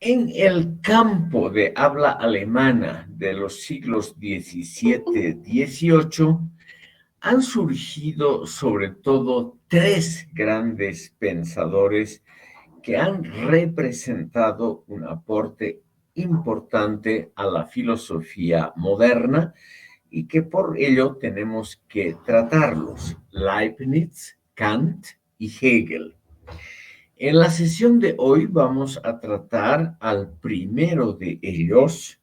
En el campo de habla alemana de los siglos XVII-XVIII han surgido sobre todo tres grandes pensadores que han representado un aporte importante a la filosofía moderna y que por ello tenemos que tratarlos: Leibniz, Kant y Hegel. En la sesión de hoy vamos a tratar al primero de ellos,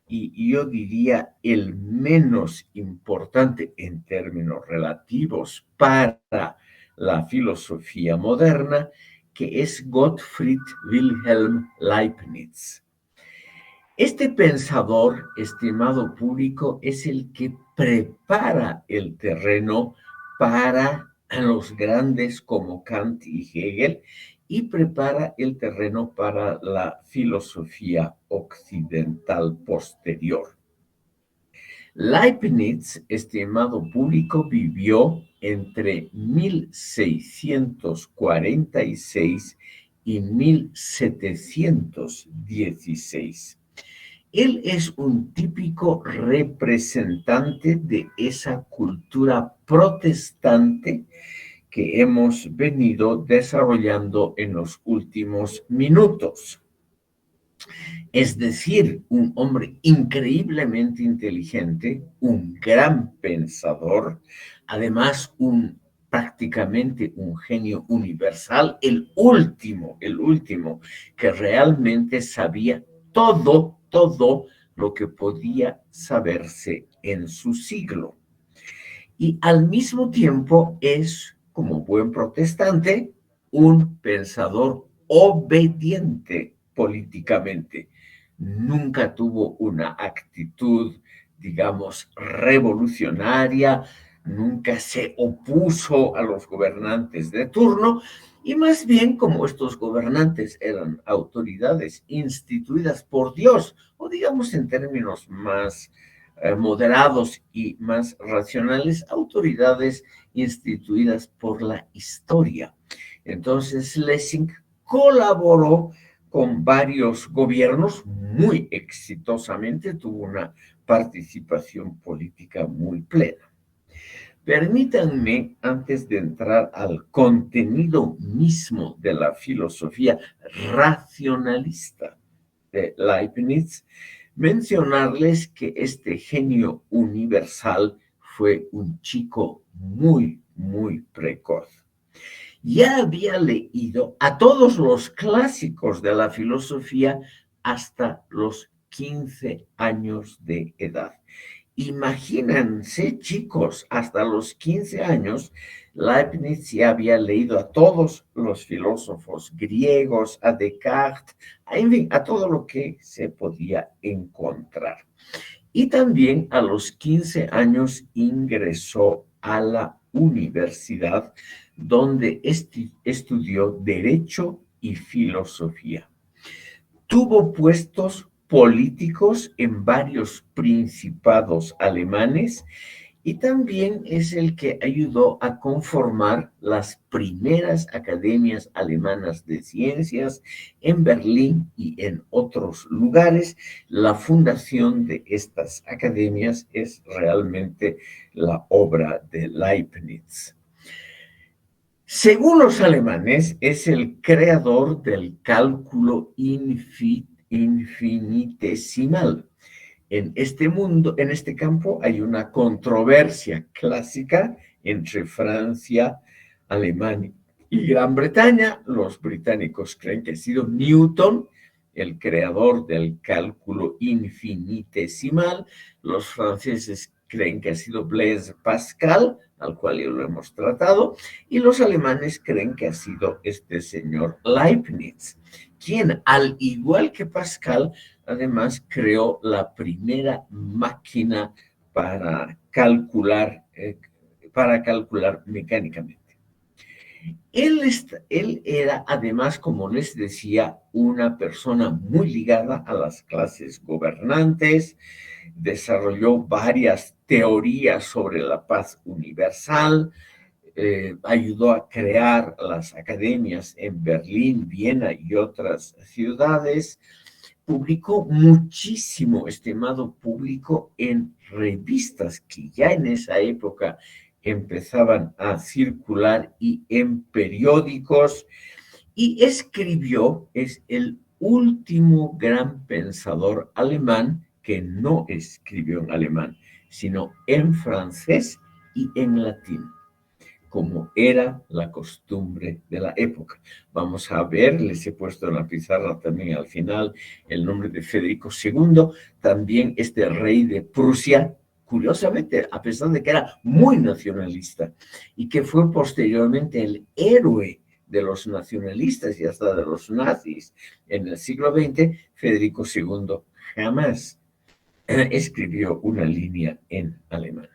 y yo diría el menos importante en términos relativos para la filosofía moderna, que es Gottfried Wilhelm Leibniz. Este pensador, estimado público, es el que prepara el terreno para los grandes como Kant y Hegel, y prepara el terreno para la filosofía occidental posterior. Leibniz, estimado público, vivió entre 1646 y 1716. Él es un típico representante de esa cultura protestante que hemos venido desarrollando en los últimos minutos. Es decir, un hombre increíblemente inteligente, un gran pensador, además prácticamente un genio universal, el último que realmente sabía todo lo que podía saberse en su siglo. Y al mismo tiempo es, como buen protestante, un pensador obediente políticamente. Nunca tuvo una actitud, digamos, revolucionaria, nunca se opuso a los gobernantes de turno, y más bien, como estos gobernantes eran autoridades instituidas por Dios, o digamos en términos más moderados y más racionales, autoridades instituidas por la historia. Entonces, Lessing colaboró con varios gobiernos muy exitosamente, tuvo una participación política muy plena. Permítanme, antes de entrar al contenido mismo de la filosofía racionalista de Leibniz, mencionarles que este genio universal fue un chico muy precoz. Ya había leído a todos los clásicos de la filosofía hasta los 15 años de edad. Imagínense, chicos, hasta los 15 años, Leibniz ya había leído a todos los filósofos griegos, a Descartes, en fin, a todo lo que se podía encontrar. Y también a los 15 años ingresó a la universidad, donde estudió Derecho y Filosofía. Tuvo puestos políticos en varios principados alemanes, y también es el que ayudó a conformar las primeras academias alemanas de ciencias en Berlín y en otros lugares. La fundación de estas academias es realmente la obra de Leibniz. Según los alemanes, es el creador del cálculo infinitesimal. En este campo hay una controversia clásica entre Francia, Alemania y Gran Bretaña. Los británicos creen que ha sido Newton el creador del cálculo infinitesimal. Los franceses creen que ha sido Blaise Pascal, al cual ya lo hemos tratado, y los alemanes creen que ha sido este señor Leibniz, quien, al igual que Pascal, además creó la primera máquina para calcular mecánicamente. Él era, además, como les decía, una persona muy ligada a las clases gobernantes. Desarrolló varias teorías sobre la paz universal. ayudó a crear las academias en Berlín, Viena y otras ciudades. Publicó muchísimo, estimado público, en revistas que ya en esa época empezaban a circular y en periódicos, y escribió, es el último gran pensador alemán que no escribió en alemán, sino en francés y en latín, como era la costumbre de la época. Vamos a ver, les he puesto en la pizarra también al final el nombre de Federico II, también este rey de Prusia, curiosamente, a pesar de que era muy nacionalista y que fue posteriormente el héroe de los nacionalistas y hasta de los nazis en el siglo XX, Federico II jamás escribió una línea en alemán.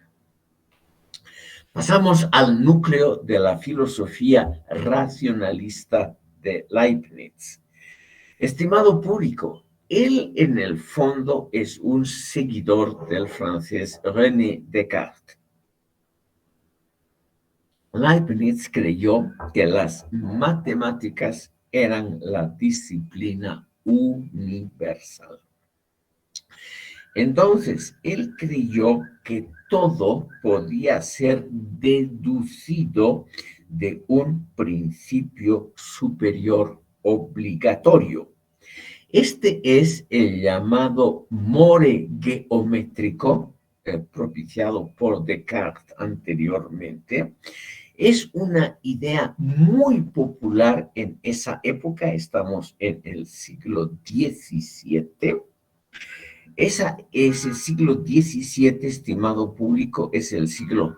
Pasamos al núcleo de la filosofía racionalista de Leibniz. Estimado público, él en el fondo es un seguidor del francés René Descartes. Leibniz creyó que las matemáticas eran la disciplina universal. Entonces, él creyó que todo podía ser deducido de un principio superior obligatorio. Este es el llamado more geométrico, propiciado por Descartes anteriormente. Es una idea muy popular en esa época, estamos en el siglo XVII. Ese siglo XVII, estimado público, es el siglo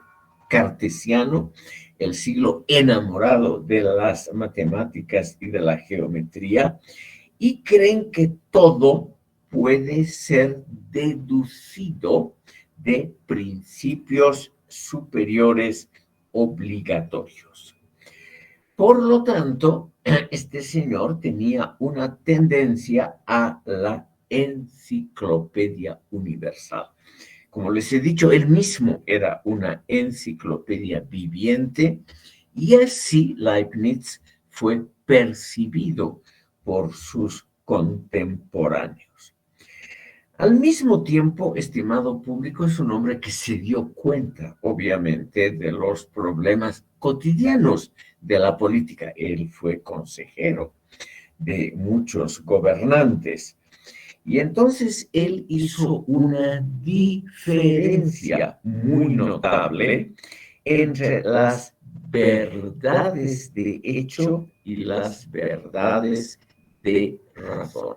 cartesiano, el siglo enamorado de las matemáticas y de la geometría, y creen que todo puede ser deducido de principios superiores obligatorios. Por lo tanto, este señor tenía una tendencia a la enciclopedia universal. Como les he dicho, él mismo era una enciclopedia viviente, y así Leibniz fue percibido por sus contemporáneos. Al mismo tiempo, estimado público, es un hombre que se dio cuenta, obviamente, de los problemas cotidianos de la política. Él fue consejero de muchos gobernantes. Y entonces él hizo una diferencia muy notable entre las verdades de hecho y las verdades de razón.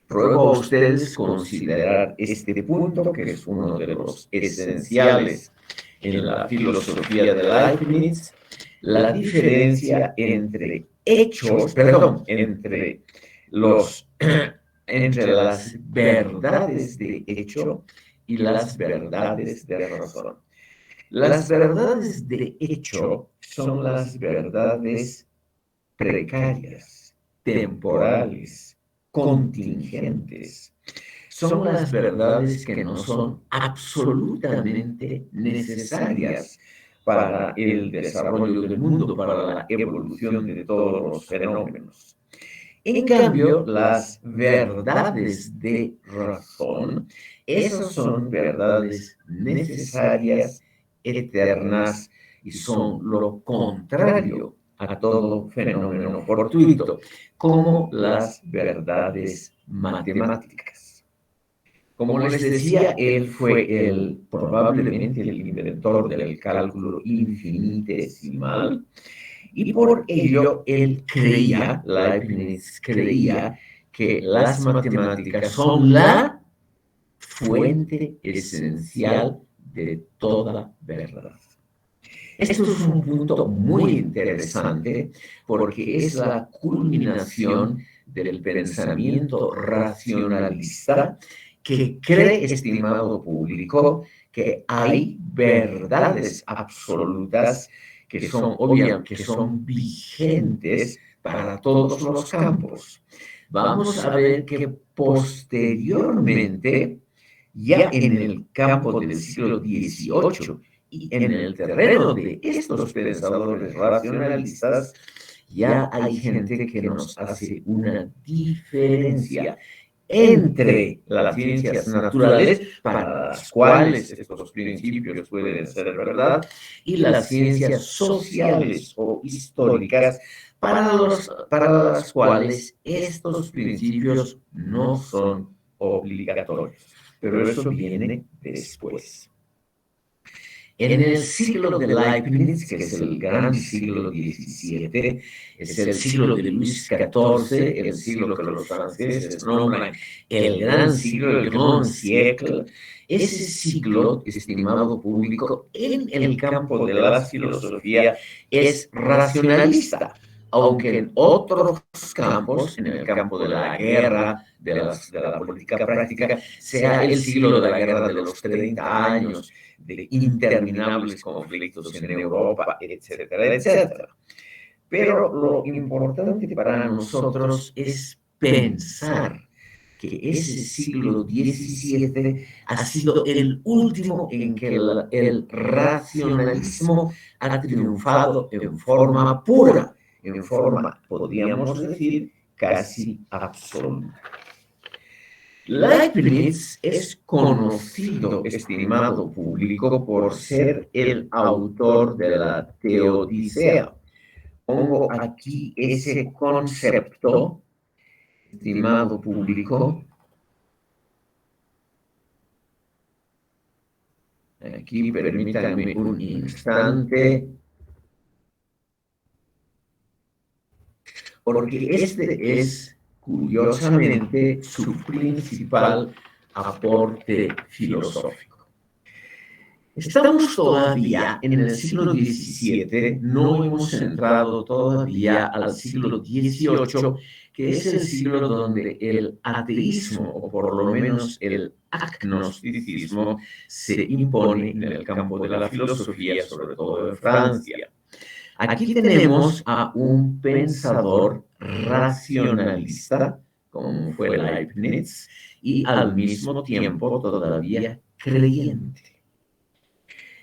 Ruego a ustedes considerar este punto, que es uno de los esenciales en la filosofía de Leibniz, la diferencia entre entre las verdades de hecho y las verdades de razón. Las verdades de hecho son las verdades precarias, temporales, contingentes. Son las verdades que no son absolutamente necesarias para el desarrollo del mundo, para la evolución de todos los fenómenos. En cambio, las verdades de razón, esas son verdades necesarias, eternas, y son lo contrario a todo fenómeno fortuito, como las verdades matemáticas. Como les decía, él fue probablemente el inventor del cálculo infinitesimal, y por ello Leibniz creía que las matemáticas son la fuente esencial de toda verdad. Esto es un punto muy interesante porque es la culminación del pensamiento racionalista que cree, estimado público, que hay verdades absolutas que son obvias, que son vigentes para todos los campos. Vamos a ver que posteriormente, ya en el campo del siglo XVIII Y en el terreno de estos pensadores racionalistas, ya hay gente que nos hace una diferencia entre las ciencias naturales, para las cuales estos principios pueden ser verdad, y las ciencias sociales o históricas, para las cuales estos principios no son obligatorios. Pero eso viene después. En el siglo de Leibniz, que es el gran siglo XVII, es el siglo de Luis XIV, el siglo que los franceses nombran el gran siglo, el Grand Siècle. Ese siglo, estimado público, en el campo de la filosofía es racionalista, aunque en otros campos, en el campo de la guerra, de la política práctica, sea el siglo de la guerra de los 30 años, de interminables conflictos en Europa, etcétera, etcétera. Pero lo importante para nosotros es pensar que ese siglo XVII ha sido el último en que el racionalismo ha triunfado en forma pura, en forma, podríamos decir, casi absoluta. Leibniz es conocido, estimado público, por ser el autor de la Teodicea. Pongo aquí ese concepto, estimado público. Aquí permítanme un instante, porque este es, curiosamente, su principal aporte filosófico. Estamos todavía en el siglo XVII, no hemos entrado todavía al siglo XVIII, que es el siglo donde el ateísmo, o por lo menos el agnosticismo, se impone en el campo de la filosofía, sobre todo en Francia. Aquí tenemos a un pensador racionalista, como fue Leibniz, y al mismo tiempo todavía creyente.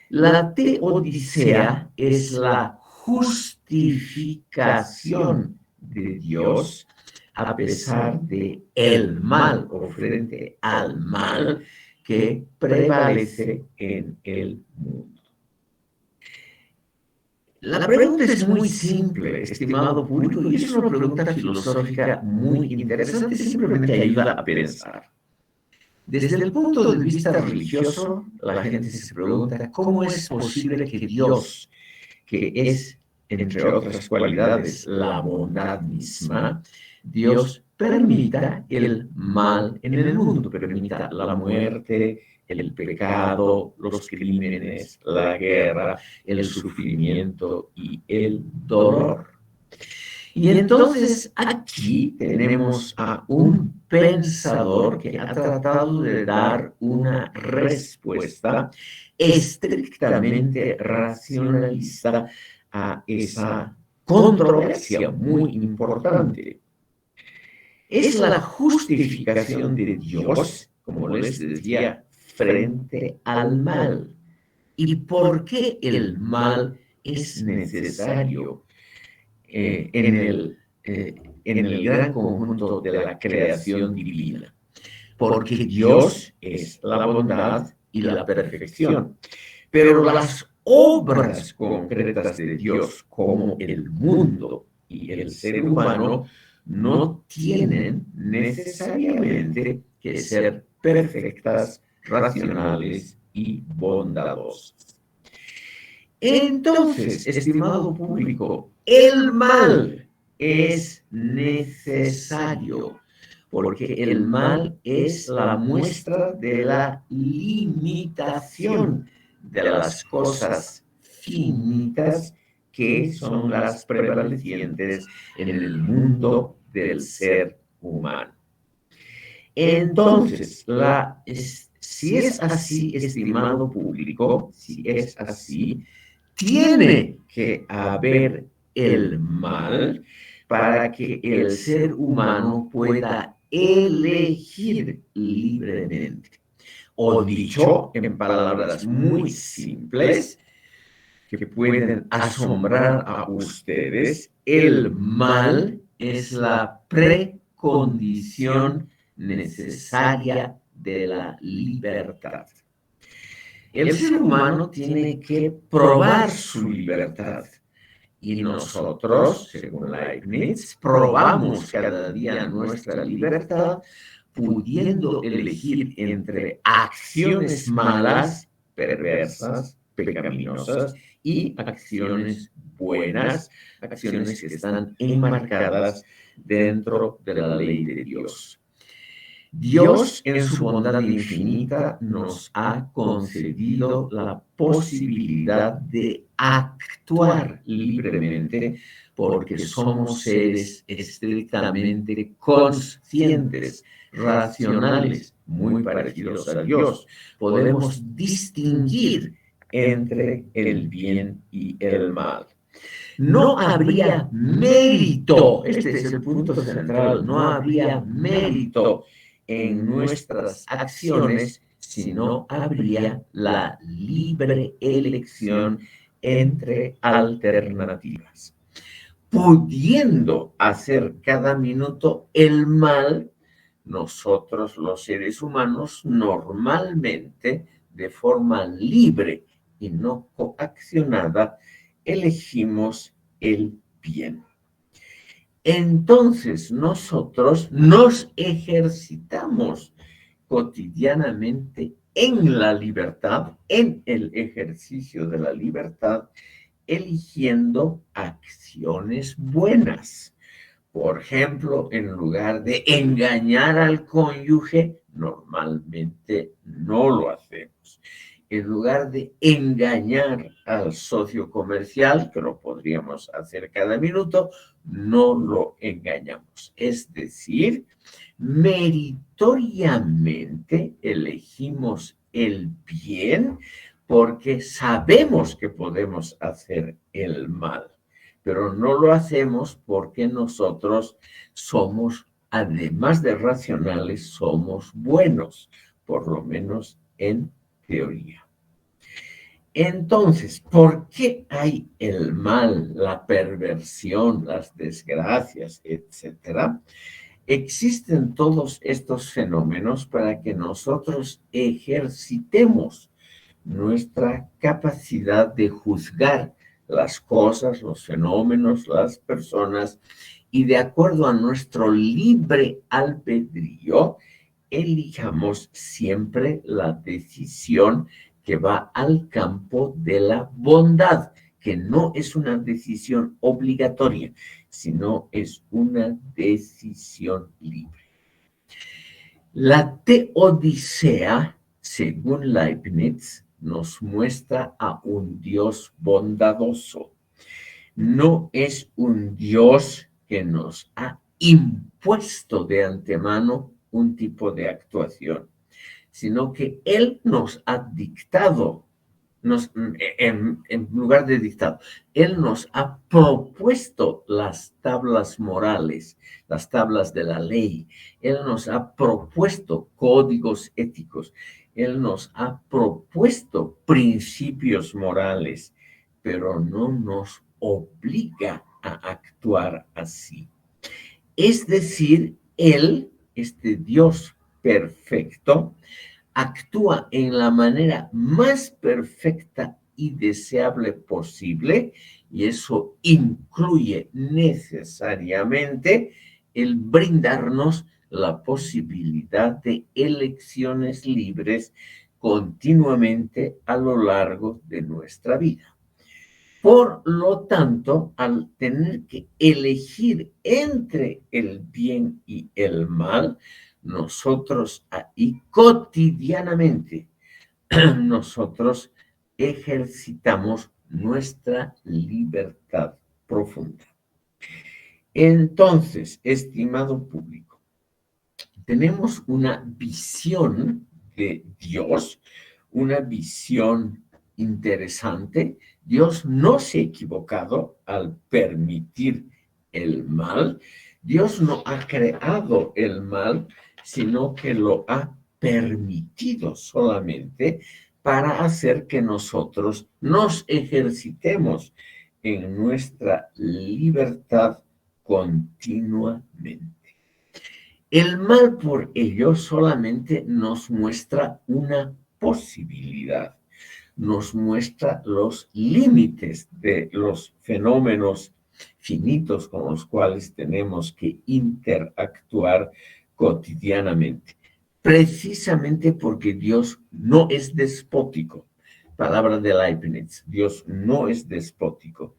La Teodicea es la justificación de Dios a pesar de el mal, o frente al mal que prevalece en el mundo. La pregunta es muy simple, estimado público, y es una pregunta filosófica muy interesante, simplemente ayuda a pensar. Desde el punto de vista religioso, la gente se pregunta cómo es posible que Dios, que es, entre otras cualidades, la bondad misma, Dios permita el mal en el mundo, permita la muerte, el pecado, los crímenes, la guerra, el sufrimiento y el dolor. Y entonces aquí tenemos a un pensador que ha tratado de dar una respuesta estrictamente racionalista a esa controversia muy importante. Es la justificación de Dios, como les decía, frente al mal. ¿Y por qué el mal es necesario en el gran conjunto de la creación divina? Porque Dios es la bondad y la perfección. Pero las obras concretas de Dios, como el mundo y el ser humano, no tienen necesariamente que ser perfectas, racionales y bondadosas. Entonces, estimado público, el mal es necesario, porque el mal es la muestra de la limitación de las cosas finitas que son las prevalecientes en el mundo del ser humano. Entonces, si es así, estimado público, si es así, tiene que haber el mal para que el ser humano pueda elegir libremente. o dicho en palabras muy simples que pueden asombrar a ustedes, el mal es la precondición necesaria de la libertad. El ser humano tiene que probar su libertad. Y nosotros, según Leibniz, probamos cada día nuestra libertad pudiendo elegir entre acciones malas, perversas, pecaminosas y acciones buenas, acciones que están enmarcadas dentro de la ley de Dios. Dios, en su bondad infinita, nos ha concedido la posibilidad de actuar libremente porque somos seres estrictamente conscientes, racionales, muy parecidos a Dios. Podemos distinguir entre el bien y el mal. No habría mérito, este es el punto central, no habría mérito en nuestras acciones si no habría la libre elección entre alternativas. Pudiendo hacer cada minuto el mal, nosotros los seres humanos normalmente, de forma libre y no coaccionada, elegimos el bien. Entonces nosotros nos ejercitamos cotidianamente en la libertad, en el ejercicio de la libertad, eligiendo acciones buenas. Por ejemplo, en lugar de engañar al cónyuge, normalmente no lo hacemos. En lugar de engañar al socio comercial, que lo podríamos hacer cada minuto, no lo engañamos. Es decir, meritoriamente elegimos el bien porque sabemos que podemos hacer el mal, pero no lo hacemos porque nosotros somos, además de racionales, somos buenos, por lo menos en teoría. Entonces, ¿por qué hay el mal, la perversión, las desgracias, etcétera? Existen todos estos fenómenos para que nosotros ejercitemos nuestra capacidad de juzgar las cosas, los fenómenos, las personas, y de acuerdo a nuestro libre albedrío, elijamos siempre la decisión que va al campo de la bondad, que no es una decisión obligatoria, sino es una decisión libre. La teodicea, según Leibniz, nos muestra a un Dios bondadoso. No es un Dios que nos ha impuesto de antemano un tipo de actuación, sino que Él nos ha dictado, en lugar de dictado, Él nos ha propuesto las tablas morales, las tablas de la ley. Él nos ha propuesto códigos éticos. Él nos ha propuesto principios morales, pero no nos obliga a actuar así. Es decir, Él, este Dios perfecto, actúa en la manera más perfecta y deseable posible, y eso incluye necesariamente el brindarnos la posibilidad de elecciones libres continuamente a lo largo de nuestra vida. Por lo tanto, al tener que elegir entre el bien y el mal, nosotros ahí cotidianamente, nosotros ejercitamos nuestra libertad profunda. Entonces, estimado público, tenemos una visión de Dios, una visión interesante. Dios no se ha equivocado al permitir el mal. Dios no ha creado el mal, sino que lo ha permitido solamente para hacer que nosotros nos ejercitemos en nuestra libertad continuamente. El mal por ello solamente nos muestra una posibilidad, nos muestra los límites de los fenómenos finitos con los cuales tenemos que interactuar cotidianamente. Precisamente porque Dios no es despótico. Palabra de Leibniz, Dios no es despótico.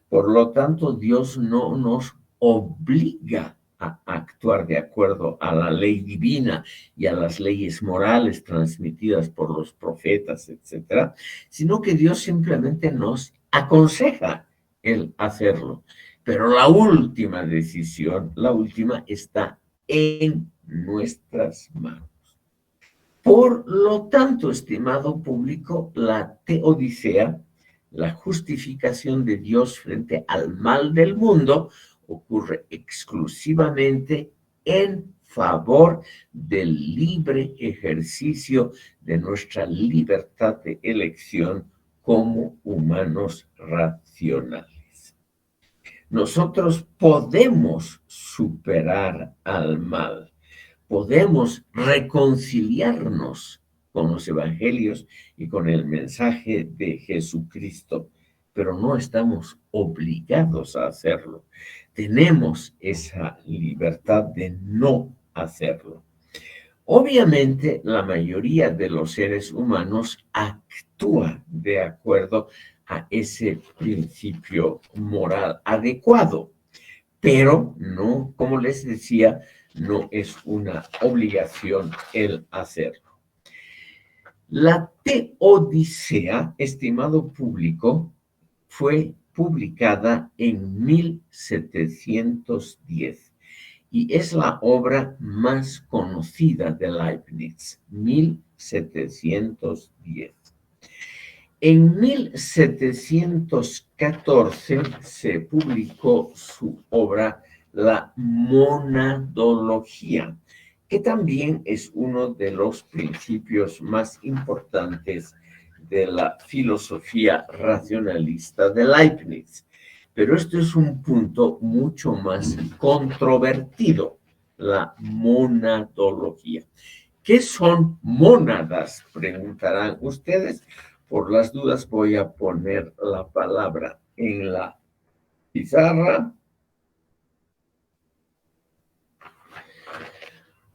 Por lo tanto, Dios no nos obliga a actuar de acuerdo a la ley divina y a las leyes morales transmitidas por los profetas, etcétera, sino que Dios simplemente nos aconseja el hacerlo. Pero la última decisión, la última, está en nuestras manos. Por lo tanto, estimado público, la teodicea, la justificación de Dios frente al mal del mundo, ocurre exclusivamente en favor del libre ejercicio de nuestra libertad de elección como humanos racionales. Nosotros podemos superar al mal. Podemos reconciliarnos con los evangelios y con el mensaje de Jesucristo, pero no estamos obligados a hacerlo. Tenemos esa libertad de no hacerlo. Obviamente, la mayoría de los seres humanos actúa de acuerdo a ese principio moral adecuado, pero no, como les decía, no es una obligación el hacerlo. La Teodicea, estimado público, fue publicada en 1710 y es la obra más conocida de Leibniz, 1710. En 1714 se publicó su obra La monadología, que también es uno de los principios más importantes de la filosofía racionalista de Leibniz. Pero esto es un punto mucho más controvertido, la monadología. ¿Qué son mónadas? Preguntarán ustedes. Por las dudas voy a poner la palabra en la pizarra.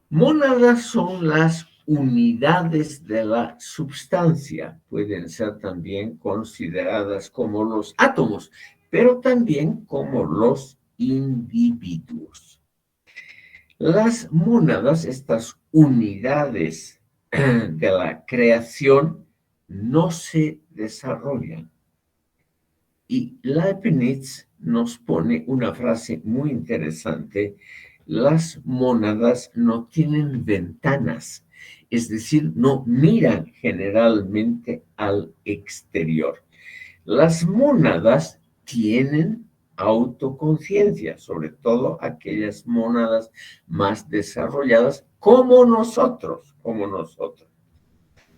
Mónadas son las unidades de la substancia. Pueden ser también consideradas como los átomos, pero también como los individuos. Las mónadas, estas unidades de la creación, no se desarrollan. Y Leibniz nos pone una frase muy interesante: las mónadas no tienen ventanas, es decir, no miran generalmente al exterior. Las mónadas tienen autoconciencia, sobre todo aquellas mónadas más desarrolladas como nosotros,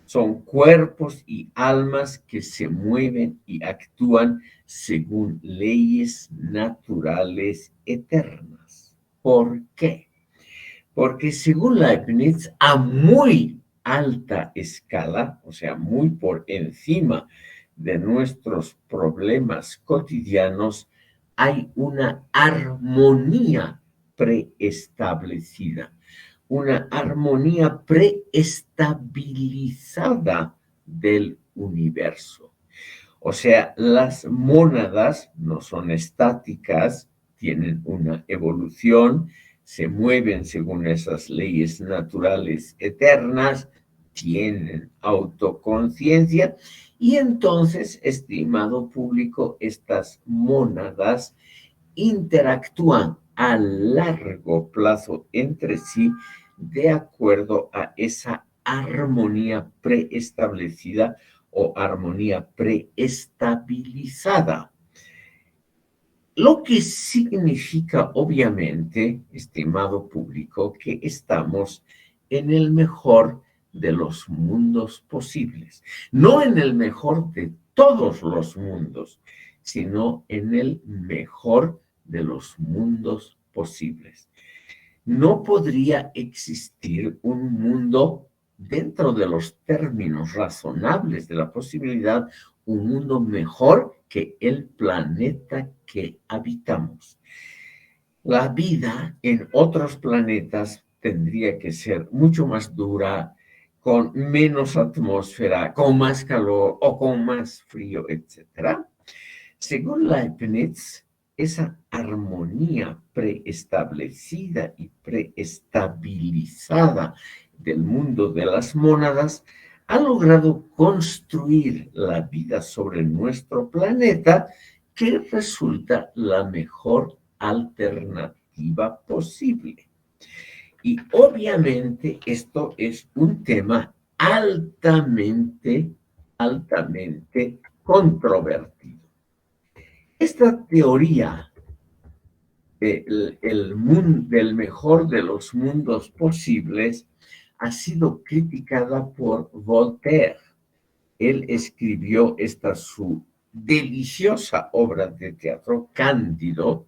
Son cuerpos y almas que se mueven y actúan según leyes naturales eternas. ¿Por qué? Porque según Leibniz, a muy alta escala, o sea, muy por encima de nuestros problemas cotidianos, hay una armonía preestablecida, una armonía preestabilizada del universo. O sea, las mónadas no son estáticas, tienen una evolución, se mueven según esas leyes naturales eternas, tienen autoconciencia y entonces, estimado público, estas mónadas interactúan a largo plazo entre sí de acuerdo a esa armonía preestablecida o armonía preestabilizada. Lo que significa, obviamente, estimado público, que estamos en el mejor de los mundos posibles. No en el mejor de todos los mundos, sino en el mejor de los mundos posibles. No podría existir un mundo dentro de los términos razonables de la posibilidad, un mundo mejor que el planeta que habitamos. La vida en otros planetas tendría que ser mucho más dura, con menos atmósfera, con más calor o con más frío, etc. Según Leibniz, esa armonía preestablecida y preestabilizada del mundo de las mónadas ha logrado construir la vida sobre nuestro planeta, que resulta la mejor alternativa posible. Y obviamente esto es un tema altamente controvertido. Esta teoría del mejor de los mundos posibles ha sido criticada por Voltaire. Él escribió esta su deliciosa obra de teatro, Cándido.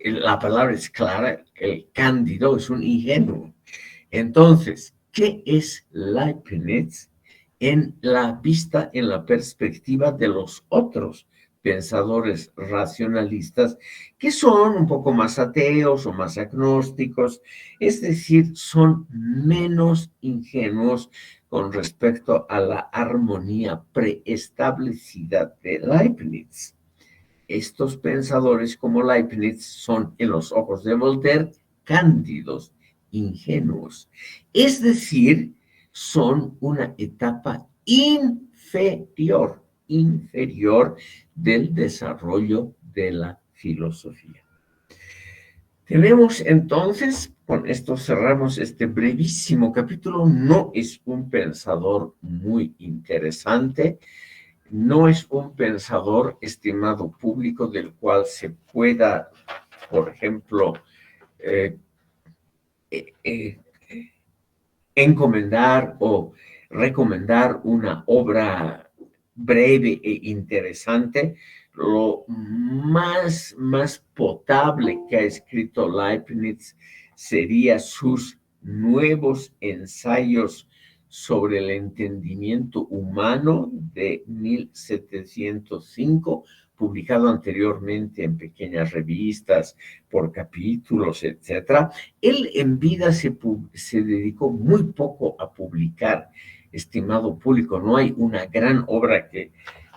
La palabra es clara, el Cándido es un ingenuo. Entonces, ¿qué es Leibniz en la vista, en la perspectiva de los otros pensadores racionalistas, que son un poco más ateos o más agnósticos? Es decir, son menos ingenuos con respecto a la armonía preestablecida de Leibniz. Estos pensadores como Leibniz son, en los ojos de Voltaire, cándidos, ingenuos. Es decir, son una etapa inferior del desarrollo de la filosofía. Tenemos entonces, con esto cerramos este brevísimo capítulo. No es un pensador muy interesante, no es un pensador, estimado público, del cual se pueda, por ejemplo, encomendar o recomendar una obra breve e interesante. Lo más potable que ha escrito Leibniz sería sus nuevos ensayos sobre el entendimiento humano de 1705, publicado anteriormente en pequeñas revistas por capítulos, etc. Él en vida se dedicó muy poco a publicar, estimado público. No hay una gran obra que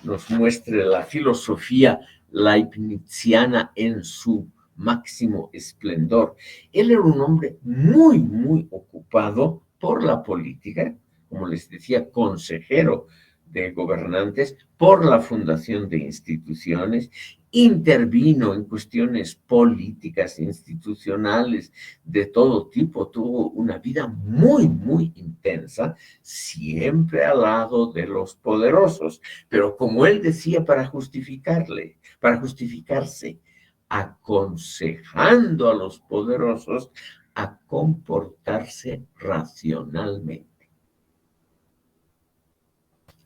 nos muestre la filosofía leibniziana en su máximo esplendor. Él era un hombre muy ocupado por la política, como les decía, consejero de gobernantes, por la fundación de instituciones, intervino en cuestiones políticas, institucionales, de todo tipo. Tuvo una vida muy intensa, siempre al lado de los poderosos, pero como él decía, para justificarse, aconsejando a los poderosos a comportarse racionalmente.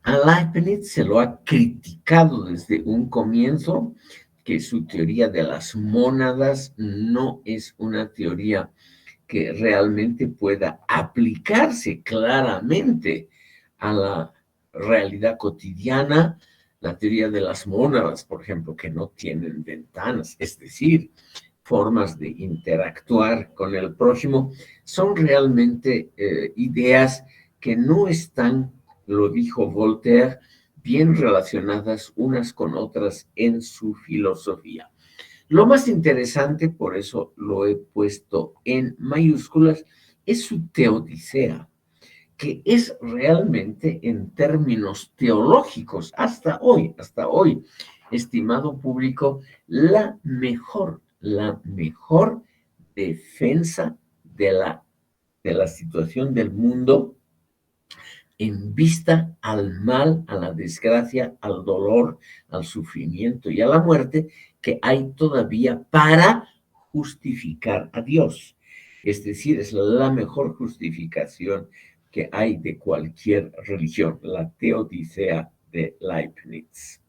A Leibniz se lo ha criticado desde un comienzo, que su teoría de las mónadas no es una teoría que realmente pueda aplicarse claramente a la realidad cotidiana. La teoría de las mónadas, por ejemplo, que no tienen ventanas, es decir, formas de interactuar con el prójimo, son realmente ideas que no están, lo dijo Voltaire, bien relacionadas unas con otras en su filosofía. Lo más interesante, por eso lo he puesto en mayúsculas, es su Teodicea, que es realmente, en términos teológicos, hasta hoy, estimado público, la mejor defensa de la situación del mundo en vista al mal, a la desgracia, al dolor, al sufrimiento y a la muerte que hay todavía para justificar a Dios. es decir, es la mejor justificación que hay de cualquier religión, la teodicea de Leibniz.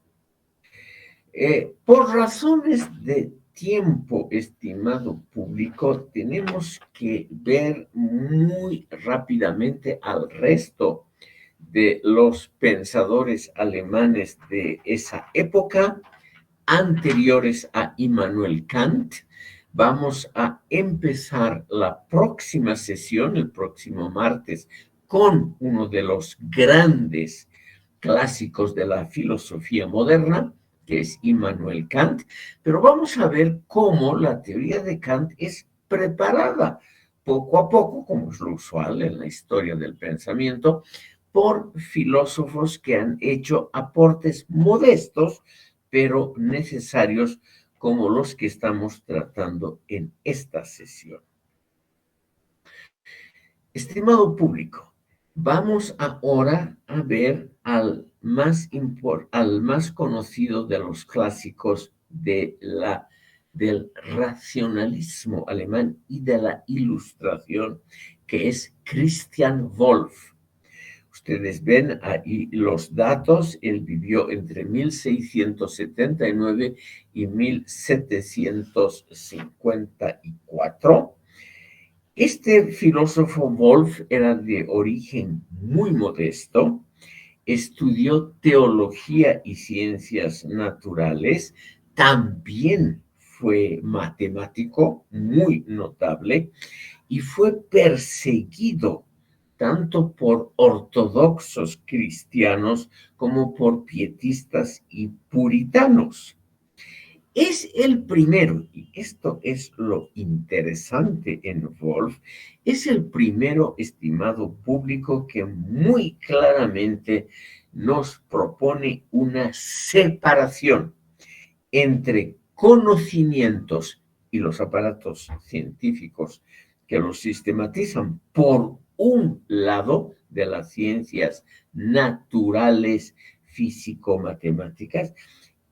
Por razones de tiempo, estimado público, tenemos que ver muy rápidamente al resto de los pensadores alemanes de esa época, anteriores a Immanuel Kant. Vamos a empezar la próxima sesión, el próximo martes, con uno de los grandes clásicos de la filosofía moderna, que es Immanuel Kant, pero vamos a ver cómo la teoría de Kant es preparada poco a poco, como es lo usual en la historia del pensamiento, por filósofos que han hecho aportes modestos, pero necesarios, como los que estamos tratando en esta sesión. Estimado público, vamos ahora a ver al más conocido de los clásicos del racionalismo alemán y de la ilustración, que es Christian Wolff. Ustedes ven ahí los datos. Él vivió entre 1679 y 1754. Este filósofo Wolff era de origen muy modesto, estudió teología y ciencias naturales, también fue matemático muy notable y fue perseguido tanto por ortodoxos cristianos como por pietistas y puritanos. Es el primero, y esto es lo interesante en Wolff, es el primero, estimado público, que muy claramente nos propone una separación entre conocimientos y los aparatos científicos que los sistematizan por un lado de las ciencias naturales, físico-matemáticas,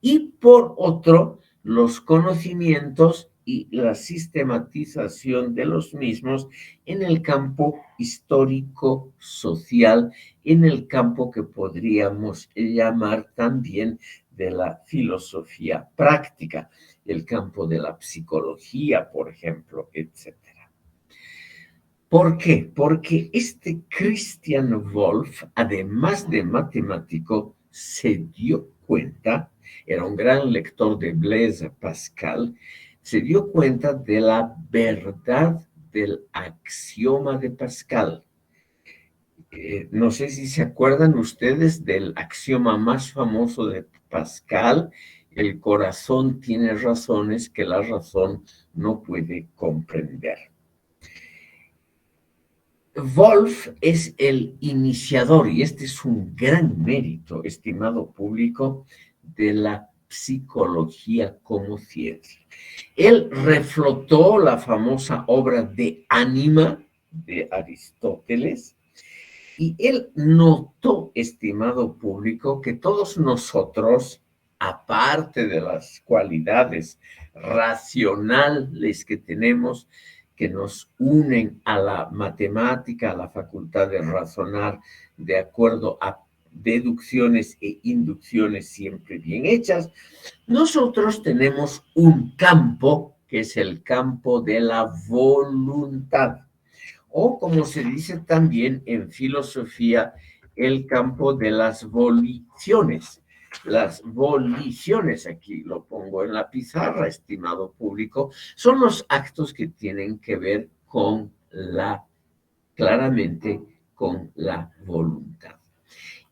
y por otro, los conocimientos y la sistematización de los mismos en el campo histórico, social, en el campo que podríamos llamar también de la filosofía práctica, el campo de la psicología, por ejemplo, etc. ¿Por qué? Porque este Christian Wolff, además de matemático, se dio cuenta, era un gran lector de Blaise Pascal, se dio cuenta de la verdad del axioma de Pascal. No sé si se acuerdan ustedes del axioma más famoso de Pascal: el corazón tiene razones que la razón no puede comprender. Wolff es el iniciador, y este es un gran mérito, estimado público, de la psicología como ciencia. Él reflotó la famosa obra de Ánima de Aristóteles, y él notó, estimado público, que todos nosotros, aparte de las cualidades racionales que tenemos, que nos unen a la matemática, a la facultad de razonar de acuerdo a deducciones e inducciones siempre bien hechas, nosotros tenemos un campo que es el campo de la voluntad, o como se dice también en filosofía, el campo de las voliciones. Las voliciones, aquí lo pongo en la pizarra, estimado público, son los actos que tienen que ver claramente con la voluntad.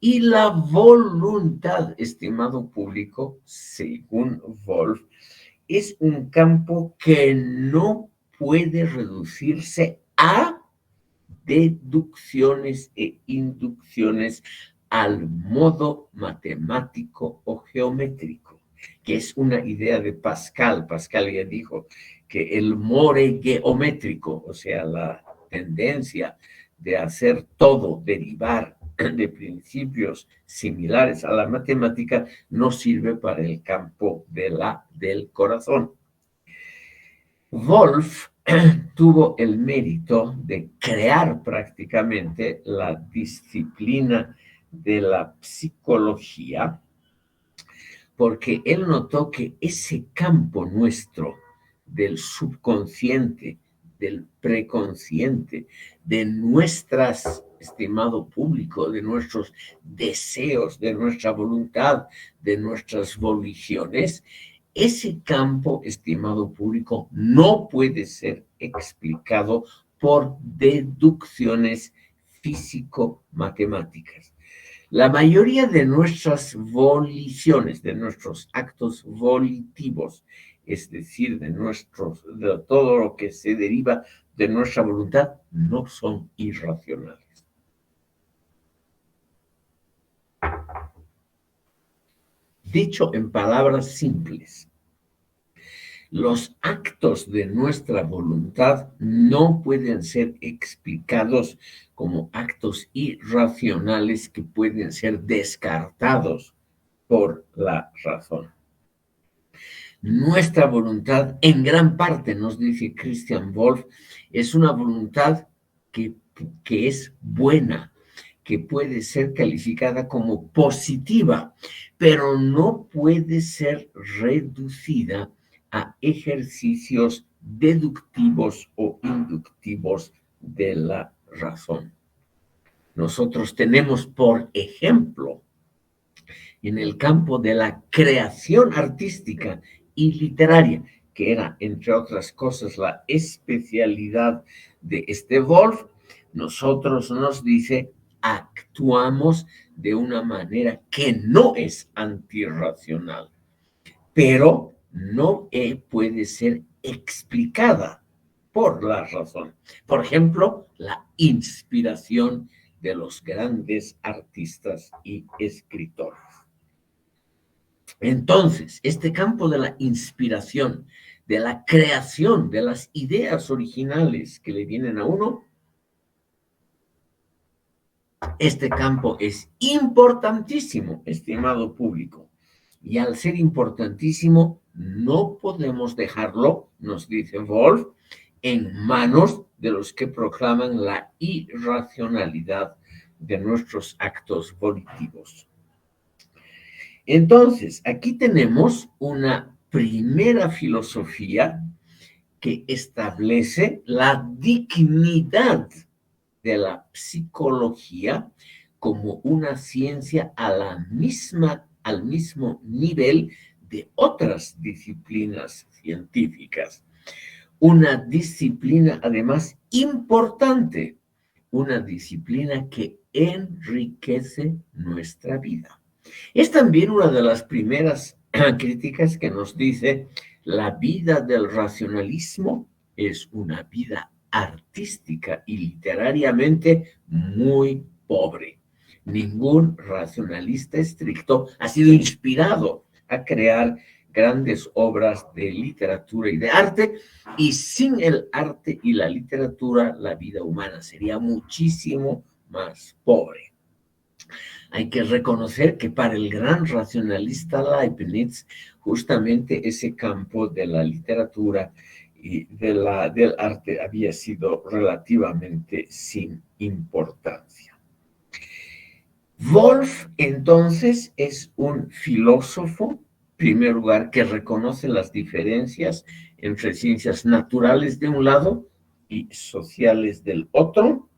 Y la voluntad, estimado público, según Wolff, es un campo que no puede reducirse a deducciones e inducciones al modo matemático o geométrico, que es una idea de Pascal. Pascal ya dijo que el more geométrico, o sea, la tendencia de hacer todo derivar de principios similares a la matemática, no sirve para el campo del corazón. Wolff tuvo el mérito de crear prácticamente la disciplina de la psicología, porque él notó que ese campo nuestro del subconsciente, del preconsciente, de nuestras, estimado público, de nuestros deseos, de nuestra voluntad, de nuestras voliciones, ese campo, estimado público, no puede ser explicado por deducciones físico-matemáticas. La mayoría de nuestras voliciones, de nuestros actos volitivos, es decir, de todo lo que se deriva de nuestra voluntad, no son irracionales. Dicho en palabras simples, los actos de nuestra voluntad no pueden ser explicados como actos irracionales que pueden ser descartados por la razón. Nuestra voluntad, en gran parte, nos dice Christian Wolff, es una voluntad que es buena, que puede ser calificada como positiva, pero no puede ser reducida a ejercicios deductivos o inductivos de la razón. Nosotros tenemos, por ejemplo, en el campo de la creación artística y literaria, que era, entre otras cosas, la especialidad de este Wolff, nosotros nos dice, actuamos de una manera que no es antirracional, pero no puede ser explicada por la razón. Por ejemplo, la inspiración de los grandes artistas y escritores. Entonces, este campo de la inspiración, de la creación, de las ideas originales que le vienen a uno, este campo es importantísimo, estimado público. Y al ser importantísimo, no podemos dejarlo, nos dice Wolff, en manos de los que proclaman la irracionalidad de nuestros actos volitivos. Entonces, aquí tenemos una primera filosofía que establece la dignidad de la psicología como una ciencia al mismo nivel de otras disciplinas científicas. Una disciplina además importante, una disciplina que enriquece nuestra vida. Es también una de las primeras críticas que nos dice la vida del racionalismo es una vida artística y literariamente muy pobre. Ningún racionalista estricto ha sido inspirado a crear grandes obras de literatura y de arte, y sin el arte y la literatura la vida humana sería muchísimo más pobre. Hay que reconocer que para el gran racionalista Leibniz, justamente ese campo de la literatura y del arte había sido relativamente sin importancia. Wolff, entonces, es un filósofo, en primer lugar, que reconoce las diferencias entre ciencias naturales de un lado y sociales del otro.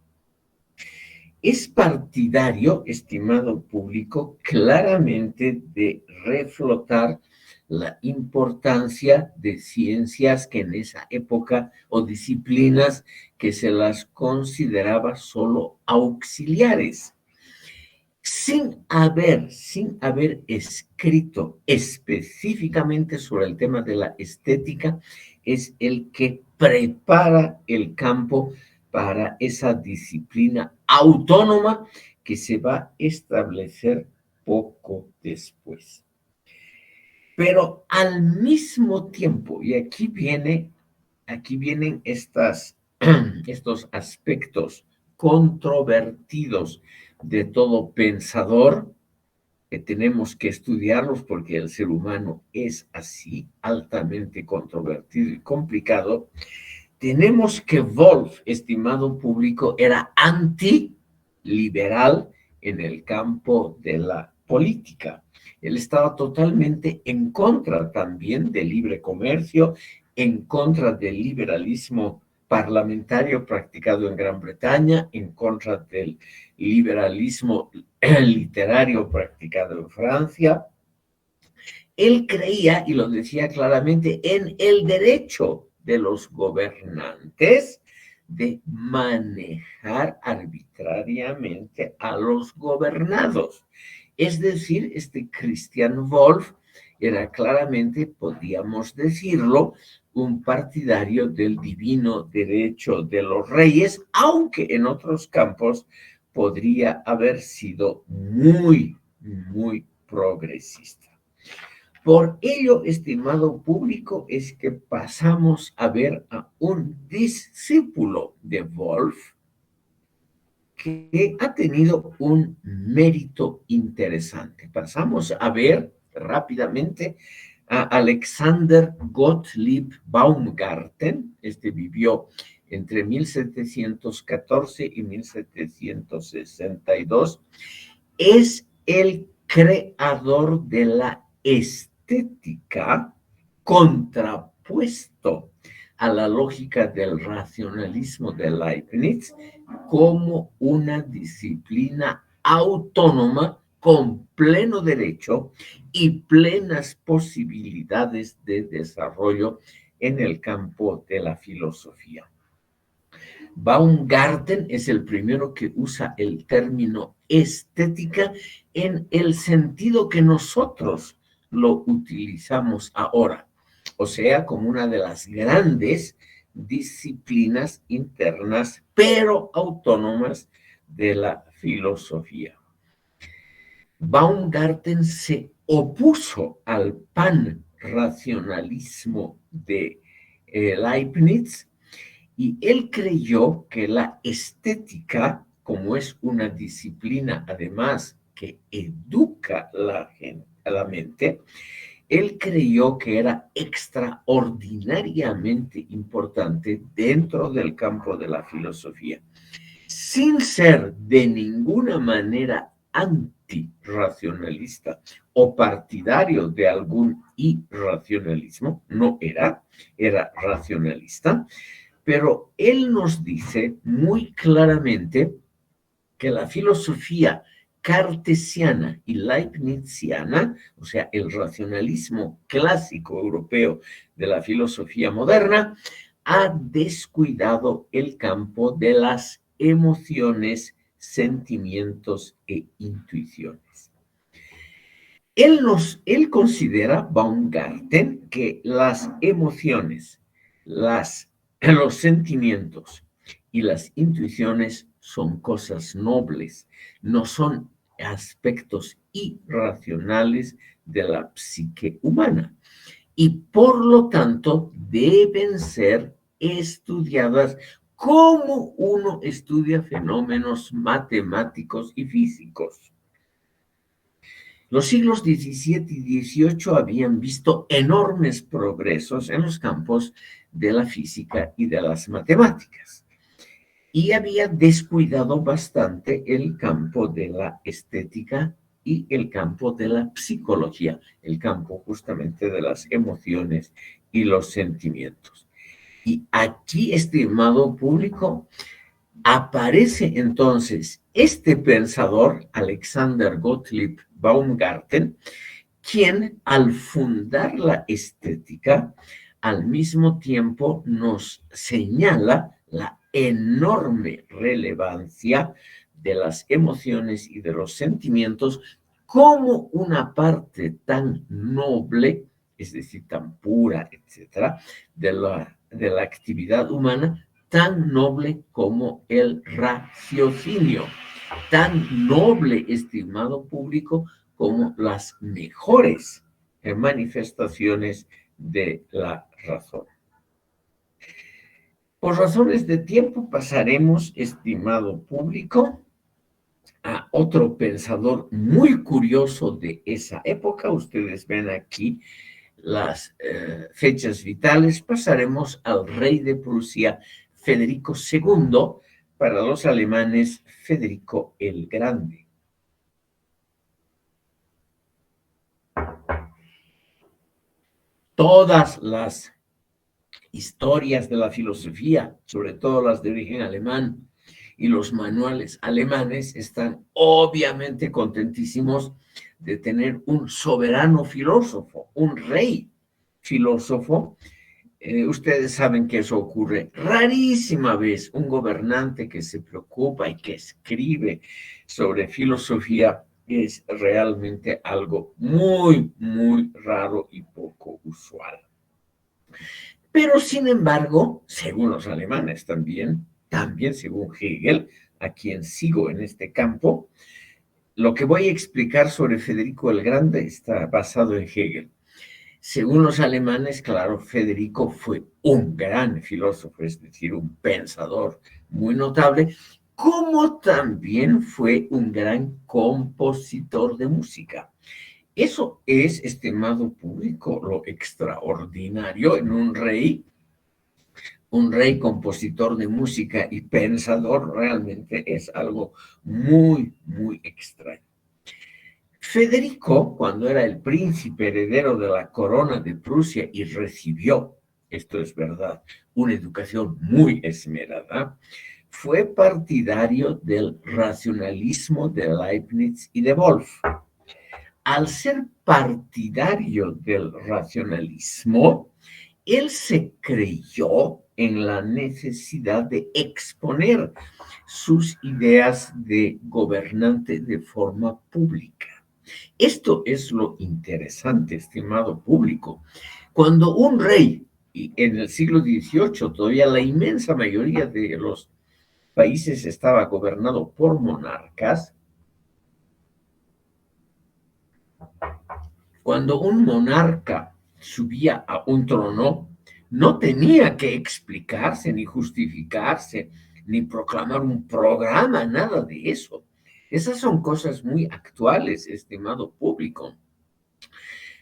Es partidario, estimado público, claramente de reflotar la importancia de ciencias que en esa época o disciplinas que se las consideraba solo auxiliares. Sin haber escrito específicamente sobre el tema de la estética, es el que prepara el campo para esa disciplina autónoma que se va a establecer poco después. Pero al mismo tiempo, y aquí vienen estos aspectos controvertidos de todo pensador, que tenemos que estudiarlos porque el ser humano es así, altamente controvertido y complicado. Tenemos que Wolff, estimado público, era antiliberal en el campo de la política. Él estaba totalmente en contra también del libre comercio, en contra del liberalismo parlamentario practicado en Gran Bretaña, en contra del liberalismo literario practicado en Francia. Él creía, y lo decía claramente, en el derecho de los gobernantes de manejar arbitrariamente a los gobernados. Es decir, este Christian Wolff era claramente, podríamos decirlo, un partidario del divino derecho de los reyes, aunque en otros campos podría haber sido muy progresista. Por ello, estimado público, es que pasamos a ver a un discípulo de Wolff que ha tenido un mérito interesante. Pasamos a ver rápidamente a Alexander Gottlieb Baumgarten. Este vivió entre 1714 y 1762. Es el creador de la estética contrapuesto a la lógica del racionalismo de Leibniz como una disciplina autónoma con pleno derecho y plenas posibilidades de desarrollo en el campo de la filosofía. Baumgarten es el primero que usa el término estética en el sentido que nosotros lo utilizamos ahora, o sea, como una de las grandes disciplinas internas, pero autónomas de la filosofía. Baumgarten se opuso al panracionalismo de Leibniz, y él creyó que la estética, como es una disciplina además que educa a la mente, él creyó que era extraordinariamente importante dentro del campo de la filosofía, sin ser de ninguna manera antirracionalista o partidario de algún irracionalismo, no era racionalista, pero él nos dice muy claramente que la filosofía cartesiana y leibniziana, o sea, el racionalismo clásico europeo de la filosofía moderna, ha descuidado el campo de las emociones, sentimientos e intuiciones. Él considera, Baumgarten, que las emociones, los sentimientos y las intuiciones son cosas nobles, no son aspectos irracionales de la psique humana y por lo tanto deben ser estudiadas como uno estudia fenómenos matemáticos y físicos. Los siglos XVII y XVIII habían visto enormes progresos en los campos de la física y de las matemáticas, y había descuidado bastante el campo de la estética y el campo de la psicología, el campo justamente de las emociones y los sentimientos. Y aquí, estimado público, aparece entonces este pensador, Alexander Gottlieb Baumgarten, quien al fundar la estética, al mismo tiempo nos señala la enorme relevancia de las emociones y de los sentimientos como una parte tan noble, es decir, tan pura, etcétera, de la actividad humana, tan noble como el raciocinio, tan noble, estimado público, como las mejores manifestaciones de la razón. Por razones de tiempo pasaremos, estimado público, a otro pensador muy curioso de esa época. Ustedes ven aquí las fechas vitales, pasaremos al rey de Prusia, Federico II, para los alemanes, Federico el Grande. Todas las historias de la filosofía, sobre todo las de origen alemán, y los manuales alemanes están obviamente contentísimos de tener un soberano filósofo, un rey filósofo. Ustedes saben que eso ocurre rarísima vez. Un gobernante que se preocupa y que escribe sobre filosofía es realmente algo muy, muy raro y poco usual. Pero sin embargo, según los alemanes también según Hegel, a quien sigo en este campo, lo que voy a explicar sobre Federico el Grande está basado en Hegel. Según los alemanes, claro, Federico fue un gran filósofo, es decir, un pensador muy notable, como también fue un gran compositor de música. Eso es, estimado público, lo extraordinario en un rey compositor de música y pensador, realmente es algo muy, muy extraño. Federico, cuando era el príncipe heredero de la corona de Prusia y recibió, esto es verdad, una educación muy esmerada, fue partidario del racionalismo de Leibniz y de Wolff. Al ser partidario del racionalismo, él se creyó en la necesidad de exponer sus ideas de gobernante de forma pública. Esto es lo interesante, estimado público. Cuando un rey, y en el siglo XVIII todavía la inmensa mayoría de los países estaba gobernado por monarcas, cuando un monarca subía a un trono, no tenía que explicarse, ni justificarse, ni proclamar un programa, nada de eso. Esas son cosas muy actuales, estimado público.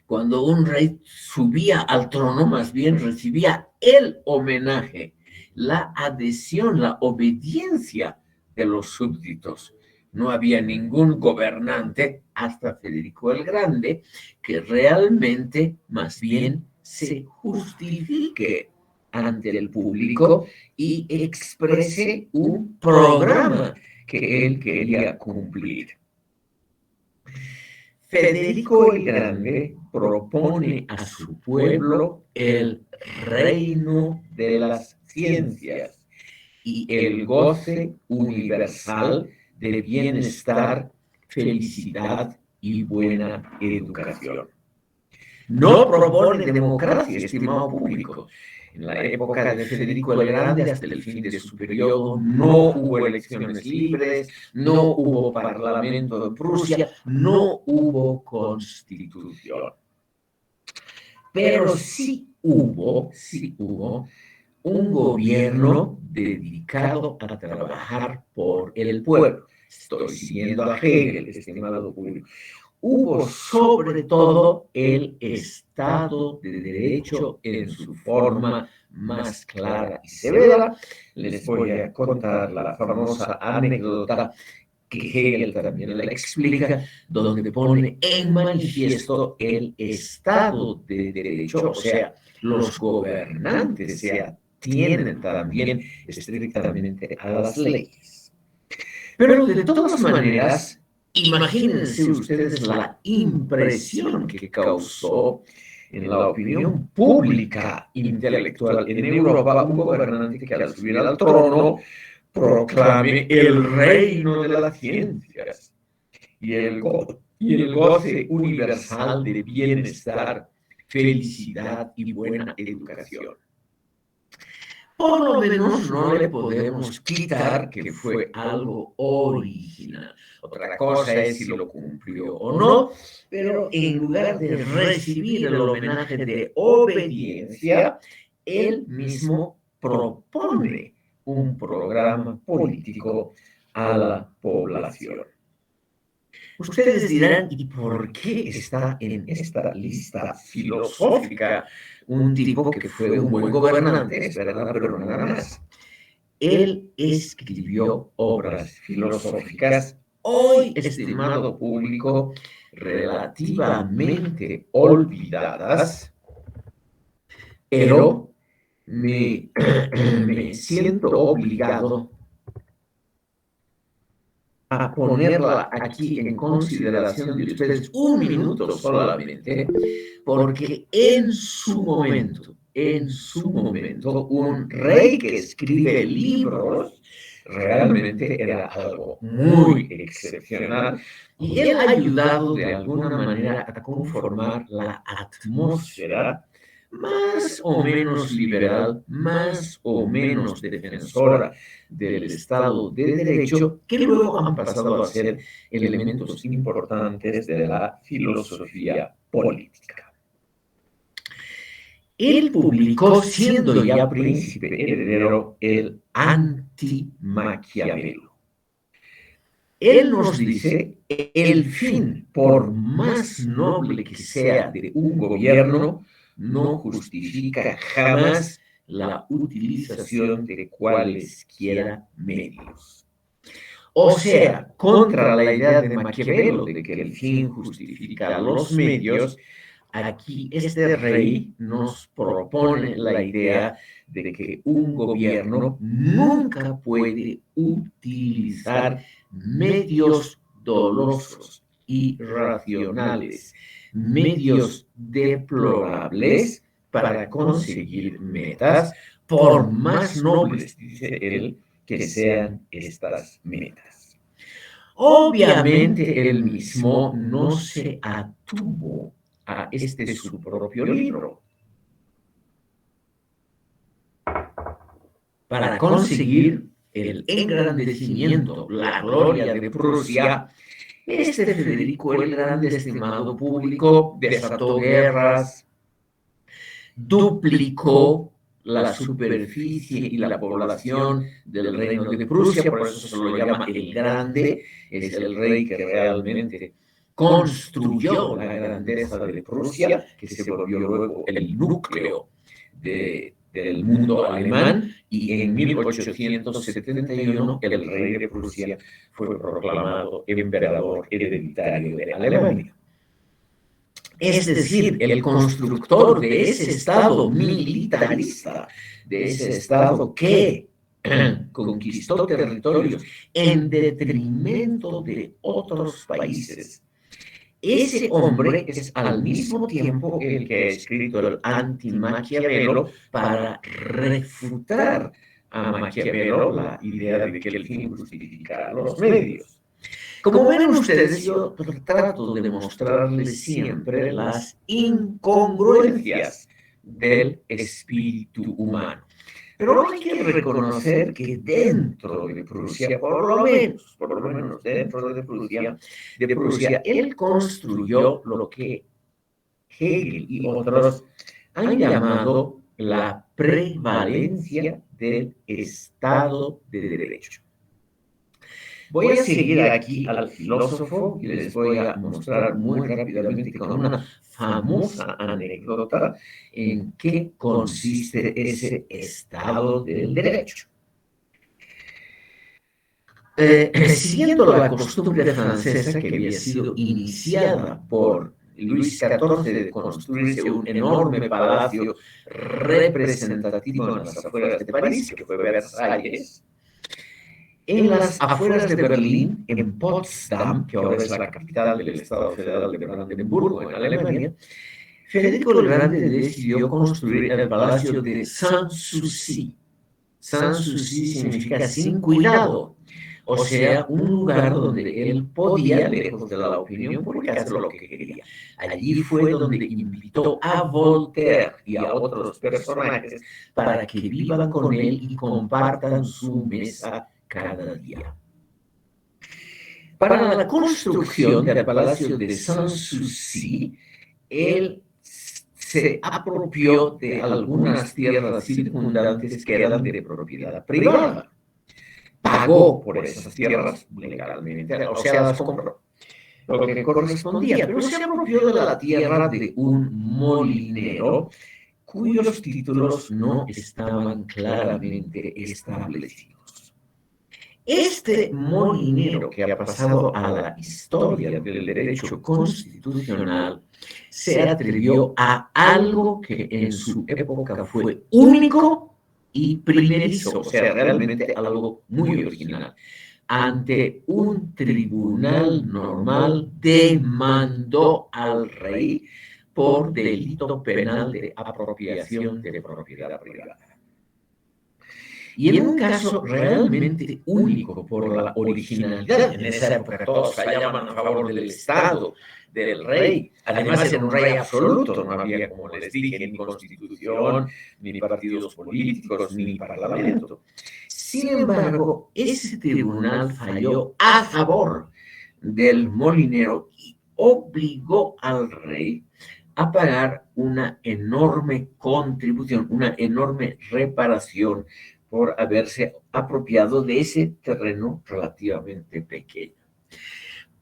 Cuando un rey subía al trono, más bien recibía el homenaje, la adhesión, la obediencia de los súbditos. No había ningún gobernante hasta Federico el Grande que realmente más bien se justifique ante el público y exprese un programa que él quería cumplir. Federico el Grande propone a su pueblo el reino de las ciencias y el goce universal de bienestar, felicidad y buena educación. No propone democracia, estimado público. En la época de Federico el Grande, hasta el fin de su periodo, no hubo elecciones libres, no hubo parlamento de Prusia, no hubo constitución. Pero sí hubo un gobierno dedicado a trabajar por el pueblo. Estoy siguiendo a Hegel, estimado público. Hubo sobre todo el Estado de Derecho en su forma más clara y severa. Les voy a contar la famosa anécdota que Hegel también la explica, donde pone en manifiesto el Estado de Derecho, o sea, los gobernantes se atienen también estrictamente a las leyes. Pero de todas maneras, imagínense ustedes la impresión que causó en la opinión pública intelectual en Europa un gobernante que al subir al trono proclame el reino de las ciencias y el goce universal de bienestar, felicidad y buena educación. Por lo menos no le podemos quitar que fue algo original. Otra cosa es si lo cumplió o no, pero en lugar de recibir el homenaje de obediencia, él mismo propone un programa político a la población. Ustedes dirán, ¿y por qué está en esta lista filosófica un tipo que fue un buen gobernante, es verdad, pero nada más? Él escribió obras filosóficas hoy, estimado público, relativamente olvidadas, pero me, me siento obligado a ponerla aquí en consideración de ustedes un minuto solamente, porque en su momento, un rey que escribe libros realmente era algo muy excepcional y él ha ayudado de alguna manera a conformar la atmósfera más o menos liberal, más o menos defensora del Estado de Derecho, que luego han pasado a ser elementos importantes de la filosofía política. Él publicó, siendo ya príncipe heredero, el Anti-Maquiavelo. Él nos dice, el fin, por más noble que sea de un gobierno, no justifica jamás la utilización de cualesquiera medios. O sea, contra la idea de Maquiavelo de que el fin justifica los medios, aquí este rey nos propone la idea de que un gobierno nunca puede utilizar medios dolosos, irracionales, medios deplorables para conseguir metas, por más nobles, dice él, que sean estas metas. Obviamente él mismo no se atuvo a su propio libro para conseguir el engrandecimiento, la gloria de Prusia. Federico el Grande, estimado público, desató guerras, duplicó la superficie y la población del reino de Prusia, por eso se lo llama el Grande, es el rey que realmente construyó la grandeza de Prusia, que se volvió luego el núcleo del mundo alemán, y en 1871 el rey de Prusia fue proclamado emperador hereditario de Alemania. Es decir, el constructor de ese Estado militarista, de ese Estado que conquistó territorios en detrimento de otros países. Ese hombre es al mismo tiempo el que ha escrito el Anti-Maquiavelo para refutar a Maquiavelo la idea de que el fin justifica los medios. Como ven ustedes, yo trato de mostrarles siempre las incongruencias del espíritu humano. Pero hay que reconocer que dentro de Prusia, por lo menos dentro de Prusia, él construyó lo que Hegel y otros han llamado la prevalencia del Estado de Derecho. Voy a seguir aquí al filósofo y les voy a mostrar muy rápidamente con una famosa anécdota en qué consiste ese Estado del Derecho. Siguiendo la costumbre francesa que había sido iniciada por Luis XIV de construirse un enorme palacio representativo en las afueras de París, que fue Versalles, en las afueras de Berlín, en Potsdam, que ahora es la capital del Estado Federal de Brandenburgo, en Alemania, Federico el Grande decidió construir el Palacio de Sanssouci. Sanssouci significa sin cuidado, o sea, un lugar donde él podía, lejos de la opinión pública, hacer lo que quería. Allí fue donde invitó a Voltaire y a otros personajes para que vivan con él y compartan su mesa cada día. Para la construcción del Palacio de Sanssouci, él se apropió de algunas tierras circundantes que eran de propiedad privada. Pagó por esas tierras legalmente, o sea, las compró. lo que correspondía, pero se apropió de la tierra de un molinero cuyos títulos no estaban claramente establecidos. Este molinero que ha pasado a la historia del derecho constitucional se atrevió a algo que en su época fue único y primerizo, o sea, realmente algo muy original. Ante un tribunal normal demandó al rey por delito penal de apropiación de propiedad privada. Y en un caso realmente único por la originalidad, en esa época todos fallaban a favor del Estado, del rey, además era un rey absoluto, no había, como les dije, ni constitución, ni partidos políticos, ni parlamento. Sin embargo, ese tribunal falló a favor del molinero y obligó al rey a pagar una enorme contribución, una enorme reparación por haberse apropiado de ese terreno relativamente pequeño.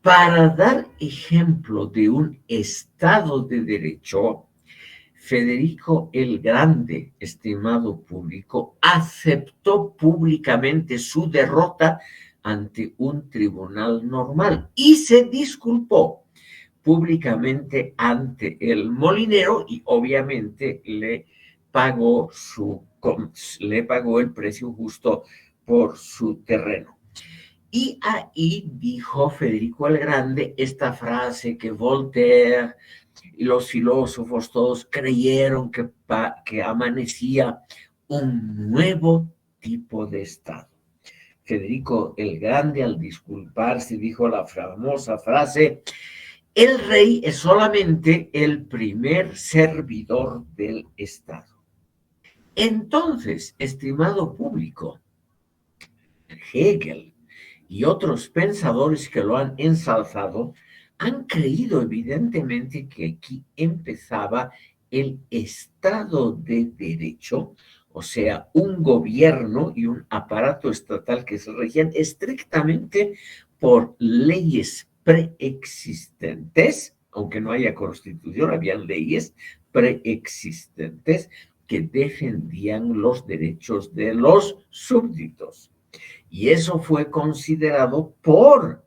Para dar ejemplo de un Estado de Derecho, Federico el Grande, estimado público, aceptó públicamente su derrota ante un tribunal normal y se disculpó públicamente ante el molinero y obviamente le pagó el precio justo por su terreno. Y ahí dijo Federico el Grande esta frase que Voltaire y los filósofos todos creyeron que amanecía un nuevo tipo de Estado. Federico el Grande, al disculparse, dijo la famosa frase: el rey es solamente el primer servidor del Estado. Entonces, estimado público, Hegel y otros pensadores que lo han ensalzado han creído evidentemente que aquí empezaba el Estado de Derecho, o sea, un gobierno y un aparato estatal que se regían estrictamente por leyes preexistentes, aunque no haya constitución, habían leyes preexistentes que defendían los derechos de los súbditos. Y eso fue considerado por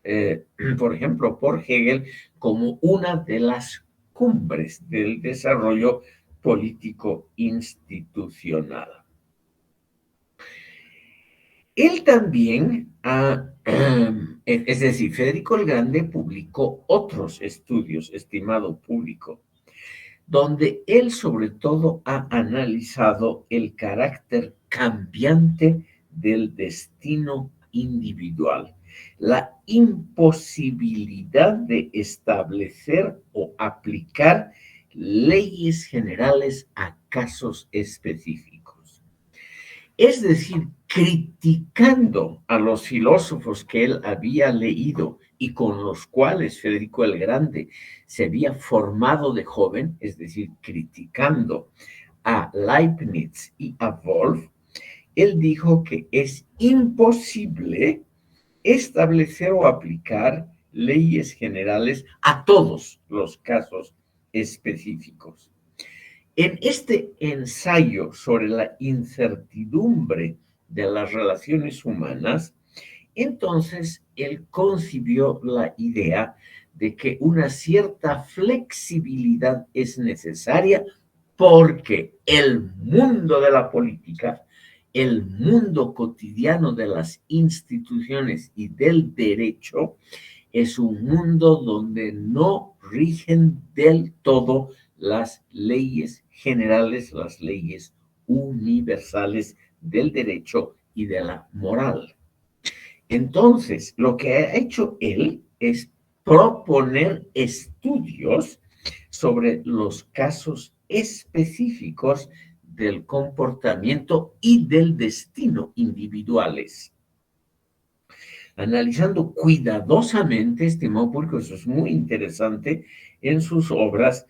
ejemplo, por Hegel como una de las cumbres del desarrollo político institucional. Él también, es decir, Federico el Grande publicó otros estudios, estimado público, donde él sobre todo ha analizado el carácter cambiante del destino individual, la imposibilidad de establecer o aplicar leyes generales a casos específicos. Es decir, criticando a los filósofos que él había leído y con los cuales Federico el Grande se había formado de joven, es decir, criticando a Leibniz y a Wolff, él dijo que es imposible establecer o aplicar leyes generales a todos los casos específicos. En este ensayo sobre la incertidumbre de las relaciones humanas, entonces él concibió la idea de que una cierta flexibilidad es necesaria porque el mundo de la política, el mundo cotidiano de las instituciones y del derecho es un mundo donde no rigen del todo las leyes generales, las leyes universales del derecho y de la moral. Entonces, lo que ha hecho él es proponer estudios sobre los casos específicos del comportamiento y del destino individuales. Analizando cuidadosamente, estimado público, eso es muy interesante, en sus obras,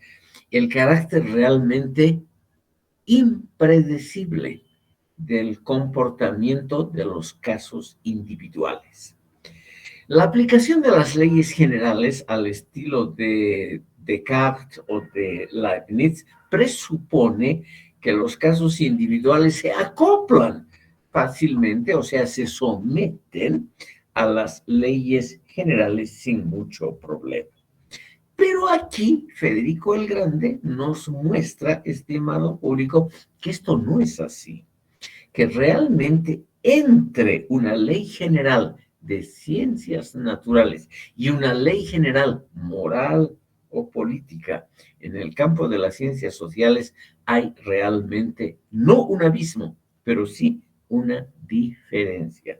el carácter realmente impredecible del comportamiento de los casos individuales. La aplicación de las leyes generales al estilo de Descartes o de Leibniz presupone que los casos individuales se acoplan fácilmente, o sea, se someten a las leyes generales sin mucho problema. Pero aquí Federico el Grande nos muestra, estimado público, que esto no es así, que realmente entre una ley general de ciencias naturales y una ley general moral o política en el campo de las ciencias sociales hay realmente no un abismo, pero sí una diferencia.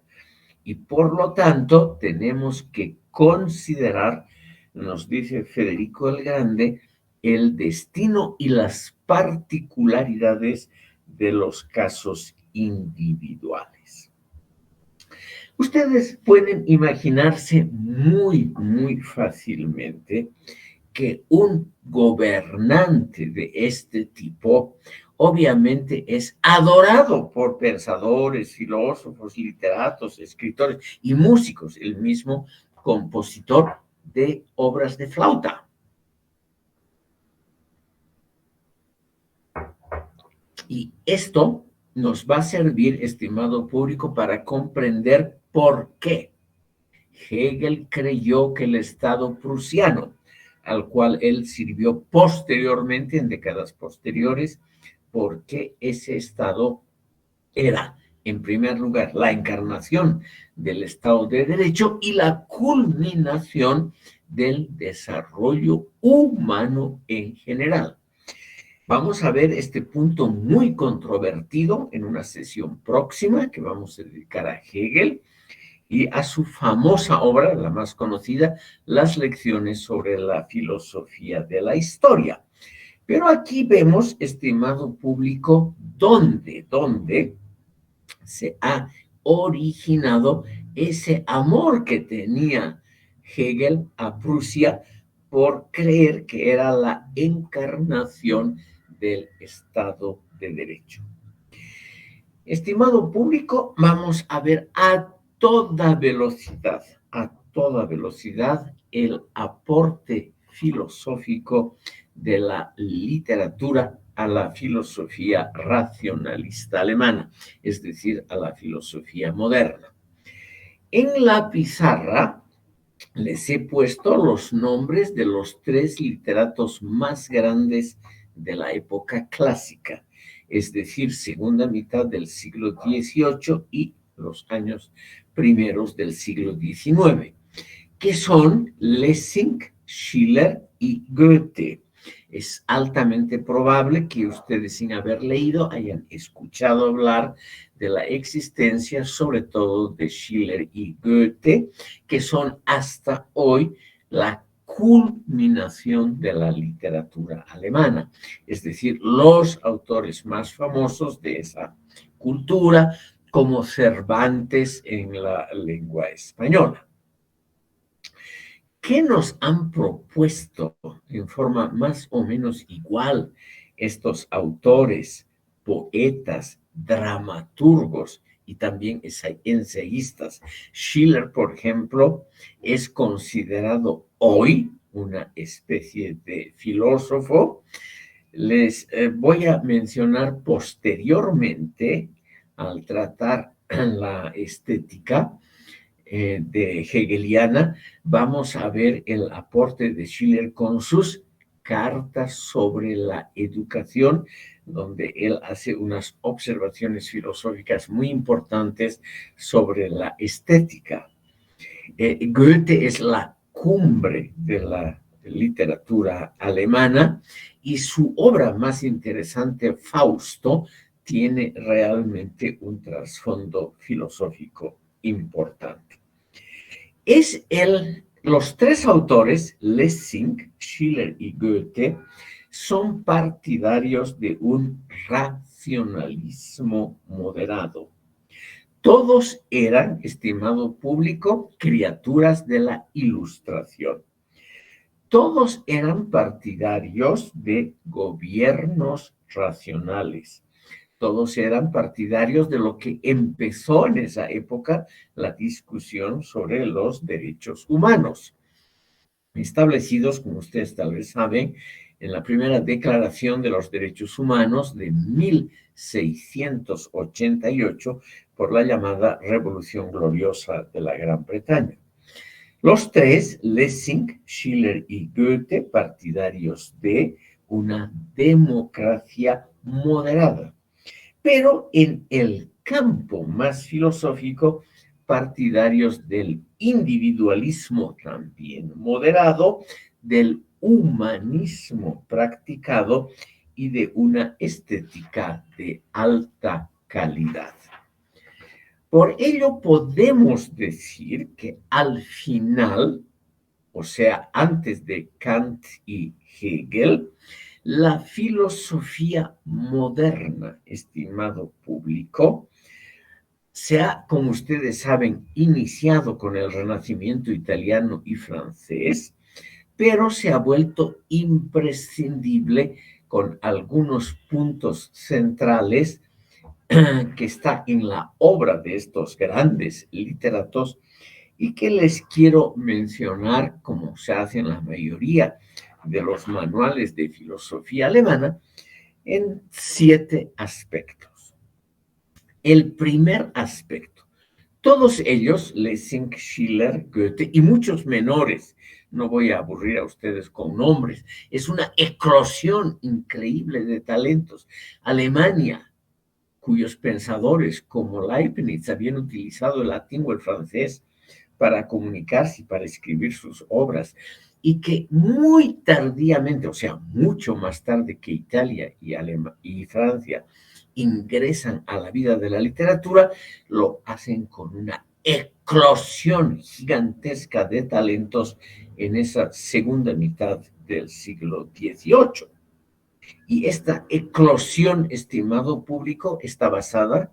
Y por lo tanto tenemos que considerar, nos dice Federico el Grande, el destino y las particularidades de los casos individuales. Ustedes pueden imaginarse muy fácilmente que un gobernante de este tipo obviamente es adorado por pensadores, filósofos, literatos, escritores y músicos, el mismo compositor de obras de flauta. Y esto nos va a servir, estimado público, para comprender por qué Hegel creyó que el Estado prusiano, al cual él sirvió posteriormente, en décadas posteriores, porque ese Estado era, en primer lugar, la encarnación del Estado de Derecho y la culminación del desarrollo humano en general. Vamos a ver este punto muy controvertido en una sesión próxima que vamos a dedicar a Hegel y a su famosa obra, la más conocida, Las lecciones sobre la filosofía de la historia. Pero aquí vemos, estimado público, dónde se ha originado ese amor que tenía Hegel a Prusia por creer que era la encarnación del Estado de Derecho. Estimado público, vamos a ver a toda velocidad el aporte filosófico de la literatura a la filosofía racionalista alemana, es decir, a la filosofía moderna. En la pizarra les he puesto los nombres de los 3 literatos más grandes de la época clásica, es decir, segunda mitad del siglo XVIII y los años primeros del siglo XIX, que son Lessing, Schiller y Goethe. Es altamente probable que ustedes, sin haber leído, hayan escuchado hablar de la existencia, sobre todo de Schiller y Goethe, que son hasta hoy la culminación de la literatura alemana, es decir, los autores más famosos de esa cultura, como Cervantes en la lengua española. ¿Qué nos han propuesto en forma más o menos igual estos autores, poetas, dramaturgos y también ensayistas? Schiller, por ejemplo, es considerado hoy una especie de filósofo. Les voy a mencionar posteriormente, al tratar la estética, de hegeliana, vamos a ver el aporte de Schiller con sus cartas sobre la educación, donde él hace unas observaciones filosóficas muy importantes sobre la estética. Goethe es la cumbre de la literatura alemana y su obra más interesante, Fausto, tiene realmente un trasfondo filosófico importante. Los 3 autores, Lessing, Schiller y Goethe, son partidarios de un racionalismo moderado. Todos eran, estimado público, criaturas de la Ilustración. Todos eran partidarios de gobiernos racionales. Todos eran partidarios de lo que empezó en esa época la discusión sobre los derechos humanos, establecidos, como ustedes tal vez saben, en la primera Declaración de los Derechos Humanos de 1688 por la llamada Revolución Gloriosa de la Gran Bretaña. Los tres, Lessing, Schiller y Goethe, partidarios de una democracia moderada. Pero en el campo más filosófico, partidarios del individualismo también moderado, del humanismo practicado y de una estética de alta calidad. Por ello podemos decir que al final, o sea, antes de Kant y Hegel, la filosofía moderna, estimado público, se ha, como ustedes saben, iniciado con el Renacimiento italiano y francés, pero se ha vuelto imprescindible con algunos puntos centrales que está en la obra de estos grandes literatos y que les quiero mencionar, como se hace en la mayoría de los manuales de filosofía alemana, en 7 aspectos. El primer aspecto, todos ellos, Lessing, Schiller, Goethe y muchos menores, no voy a aburrir a ustedes con nombres, es una eclosión increíble de talentos. Alemania, cuyos pensadores como Leibniz habían utilizado el latín o el francés para comunicarse y para escribir sus obras, y que muy tardíamente, o sea, mucho más tarde que Italia y Francia, ingresan a la vida de la literatura, lo hacen con una eclosión gigantesca de talentos en esa segunda mitad del siglo XVIII. Y esta eclosión, estimado público, está basada,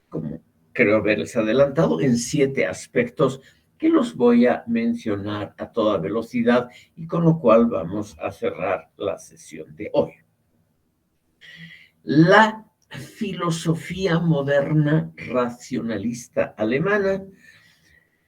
como creo haberles adelantado, en 7 aspectos que los voy a mencionar a toda velocidad y con lo cual vamos a cerrar la sesión de hoy. La filosofía moderna racionalista alemana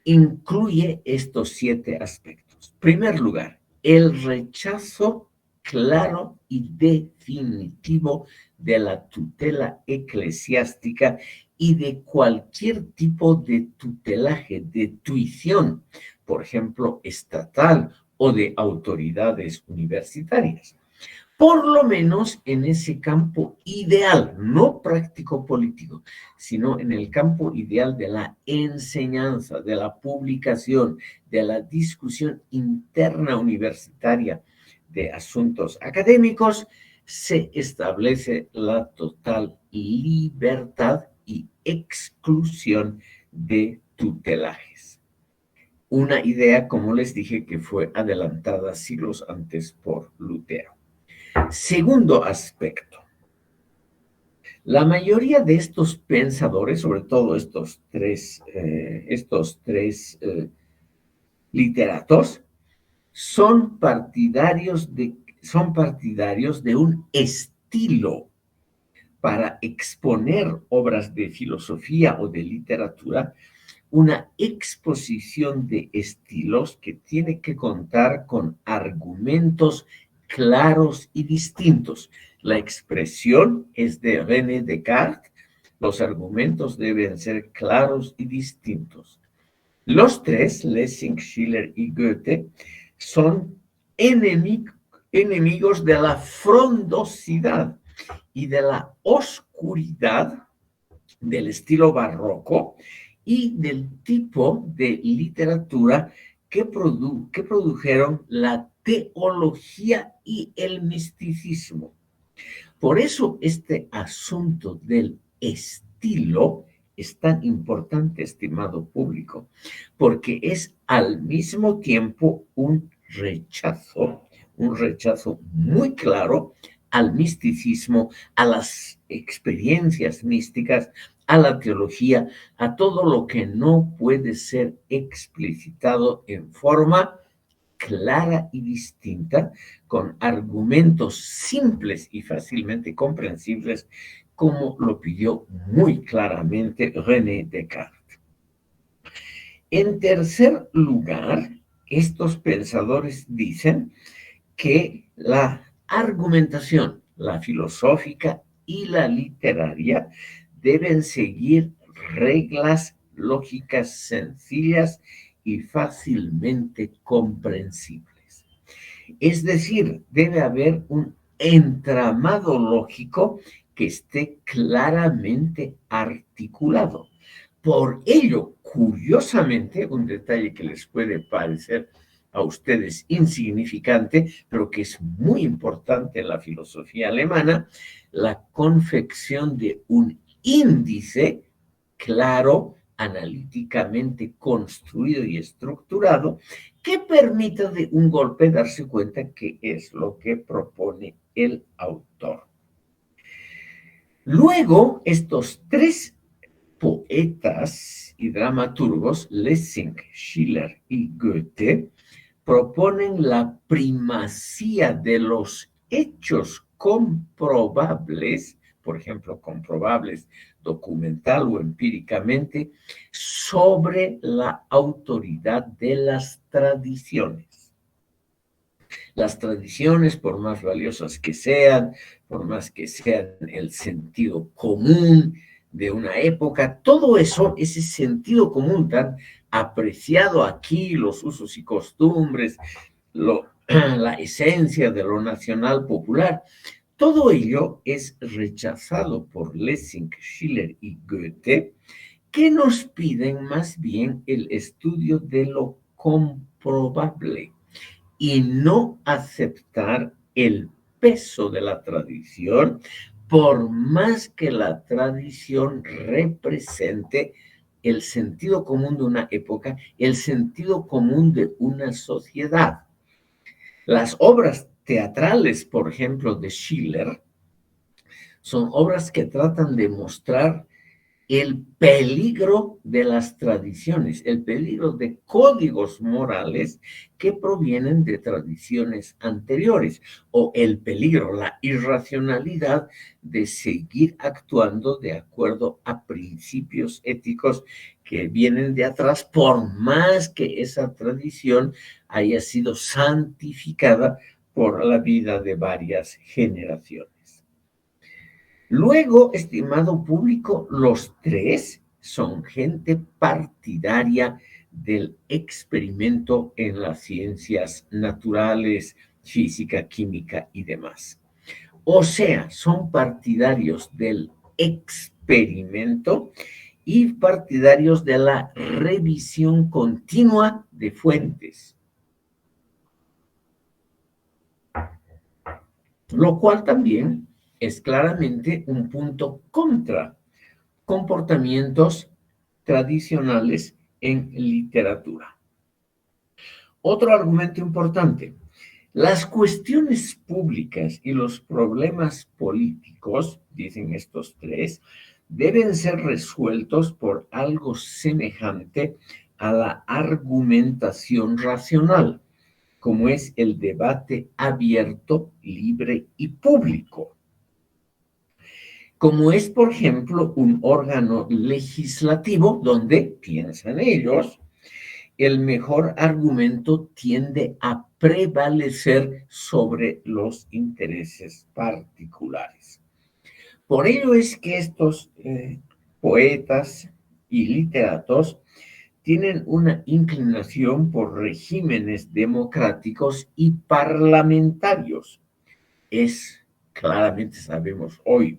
incluye estos 7 aspectos. En primer lugar, el rechazo claro y definitivo de la tutela eclesiástica y de cualquier tipo de tutelaje, de tuición, por ejemplo, estatal o de autoridades universitarias. Por lo menos en ese campo ideal, no práctico político, sino en el campo ideal de la enseñanza, de la publicación, de la discusión interna universitaria de asuntos académicos, se establece la total libertad y exclusión de tutelajes. Una idea, como les dije, que fue adelantada siglos antes por Lutero. Segundo aspecto, la mayoría de estos pensadores, sobre todo estos tres literatos, son partidarios de un estilo para exponer obras de filosofía o de literatura, una exposición de estilos que tiene que contar con argumentos claros y distintos. La expresión es de René Descartes, los argumentos deben ser claros y distintos. Los tres, Lessing, Schiller y Goethe, son enemigos de la frondosidad y de la oscuridad del estilo barroco y del tipo de literatura que produjeron la teología y el misticismo. Por eso este asunto del estilo es tan importante, estimado público, porque es al mismo tiempo un rechazo muy claro al misticismo, a las experiencias místicas, a la teología, a todo lo que no puede ser explicitado en forma clara y distinta, con argumentos simples y fácilmente comprensibles, como lo pidió muy claramente René Descartes. En tercer lugar, estos pensadores dicen que la argumentación, la filosófica y la literaria deben seguir reglas lógicas sencillas y fácilmente comprensibles. Es decir, debe haber un entramado lógico que esté claramente articulado. Por ello, curiosamente, un detalle que les puede parecer a ustedes insignificante, pero que es muy importante en la filosofía alemana, la confección de un índice claro, analíticamente construido y estructurado, que permita de un golpe darse cuenta qué es lo que propone el autor. Luego, estos tres poetas y dramaturgos, Lessing, Schiller y Goethe, proponen la primacía de los hechos comprobables, por ejemplo, comprobables documental o empíricamente, sobre la autoridad de las tradiciones. Las tradiciones, por más valiosas que sean, por más que sean el sentido común de una época, todo eso, ese sentido común tan apreciado aquí, los usos y costumbres, la esencia de lo nacional popular, todo ello es rechazado por Lessing, Schiller y Goethe, que nos piden más bien el estudio de lo comprobable y no aceptar el peso de la tradición, por más que la tradición represente el sentido común de una época, el sentido común de una sociedad. Las obras teatrales, por ejemplo, de Schiller, son obras que tratan de mostrar el peligro de las tradiciones, el peligro de códigos morales que provienen de tradiciones anteriores, o el peligro, la irracionalidad de seguir actuando de acuerdo a principios éticos que vienen de atrás, por más que esa tradición haya sido santificada por la vida de varias generaciones. Luego, estimado público, los tres son gente partidaria del experimento en las ciencias naturales, física, química y demás. O sea, son partidarios del experimento y partidarios de la revisión continua de fuentes, lo cual también es claramente un punto contra comportamientos tradicionales en literatura. Otro argumento importante, las cuestiones públicas y los problemas políticos, dicen estos tres, deben ser resueltos por algo semejante a la argumentación racional, como es el debate abierto, libre y público, como es, por ejemplo, un órgano legislativo donde, piensan ellos, el mejor argumento tiende a prevalecer sobre los intereses particulares. Por ello es que estos poetas y literatos tienen una inclinación por regímenes democráticos y parlamentarios. Es, claramente sabemos hoy,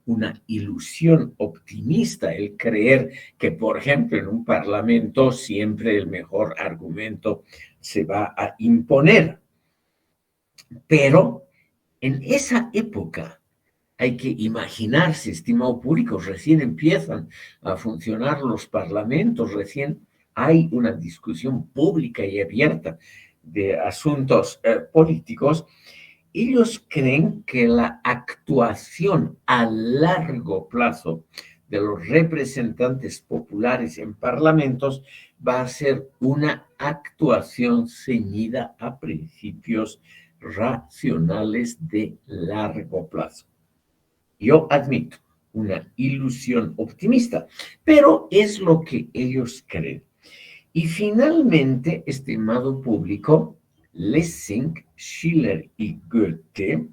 una ilusión optimista el creer que, por ejemplo, en un parlamento siempre el mejor argumento se va a imponer. Pero en esa época hay que imaginarse, estimado público, recién empiezan a funcionar los parlamentos, recién hay una discusión pública y abierta de asuntos políticos. Ellos creen que la actuación a largo plazo de los representantes populares en parlamentos va a ser una actuación ceñida a principios racionales de largo plazo. Yo admito, una ilusión optimista, pero es lo que ellos creen. Y finalmente, estimado público, Lessing, Schiller y Goethe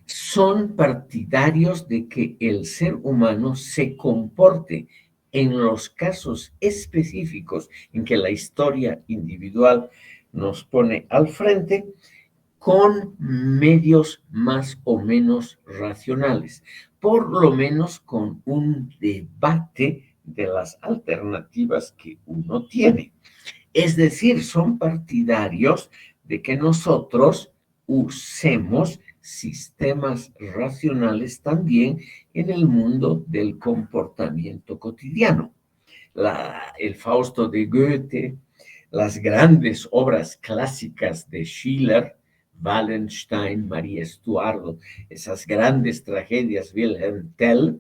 son partidarios de que el ser humano se comporte en los casos específicos en que la historia individual nos pone al frente con medios más o menos racionales, por lo menos con un debate de las alternativas que uno tiene. Es decir, son partidarios de que nosotros usemos sistemas racionales también en el mundo del comportamiento cotidiano. El Fausto de Goethe, las grandes obras clásicas de Schiller, Wallenstein, María Estuardo, esas grandes tragedias, Wilhelm Tell,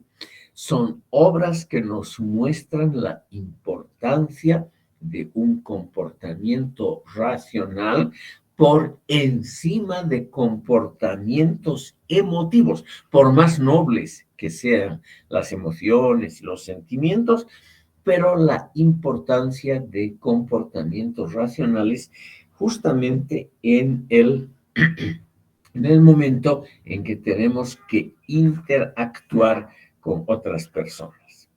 son obras que nos muestran la importancia de un comportamiento racional por encima de comportamientos emotivos, por más nobles que sean las emociones y los sentimientos, pero la importancia de comportamientos racionales justamente en el momento en que tenemos que interactuar con otras personas.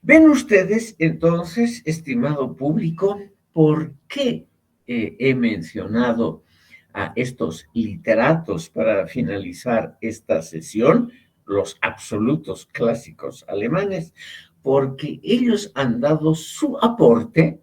Ven ustedes, entonces, estimado público, por qué he mencionado a estos literatos para finalizar esta sesión, los absolutos clásicos alemanes, porque ellos han dado su aporte,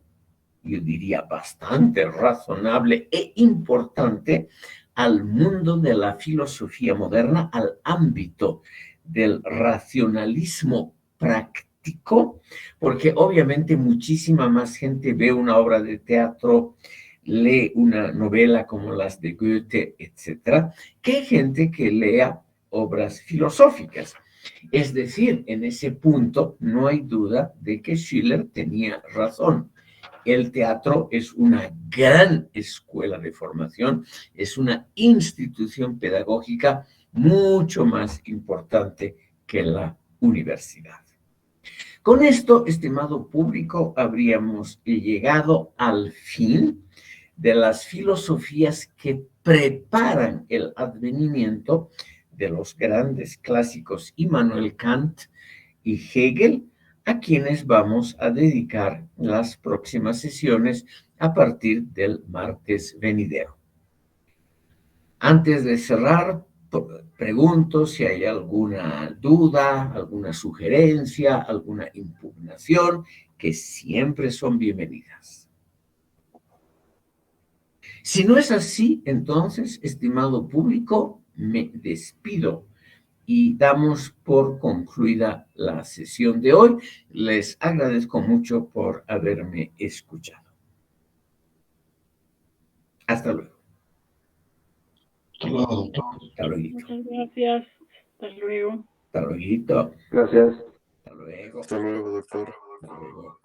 yo diría bastante razonable e importante, al mundo de la filosofía moderna, al ámbito del racionalismo práctico, porque obviamente muchísima más gente ve una obra de teatro, lee una novela como las de Goethe, etcétera, que gente que lea obras filosóficas. Es decir, en ese punto no hay duda de que Schiller tenía razón. El teatro es una gran escuela de formación, es una institución pedagógica mucho más importante que la universidad. Con esto, estimado público, habríamos llegado al fin de las filosofías que preparan el advenimiento de los grandes clásicos Immanuel Kant y Hegel, a quienes vamos a dedicar las próximas sesiones a partir del martes venidero. Antes de cerrar, pregunto si hay alguna duda, alguna sugerencia, alguna impugnación, que siempre son bienvenidas. Si no es así, entonces, estimado público, me despido y damos por concluida la sesión de hoy. Les agradezco mucho por haberme escuchado. Hasta luego. Hasta luego, doctor. Hasta luego. Muchas gracias. Hasta luego. Hasta luego. Gracias. Hasta luego. Hasta luego, doctor. Hasta luego.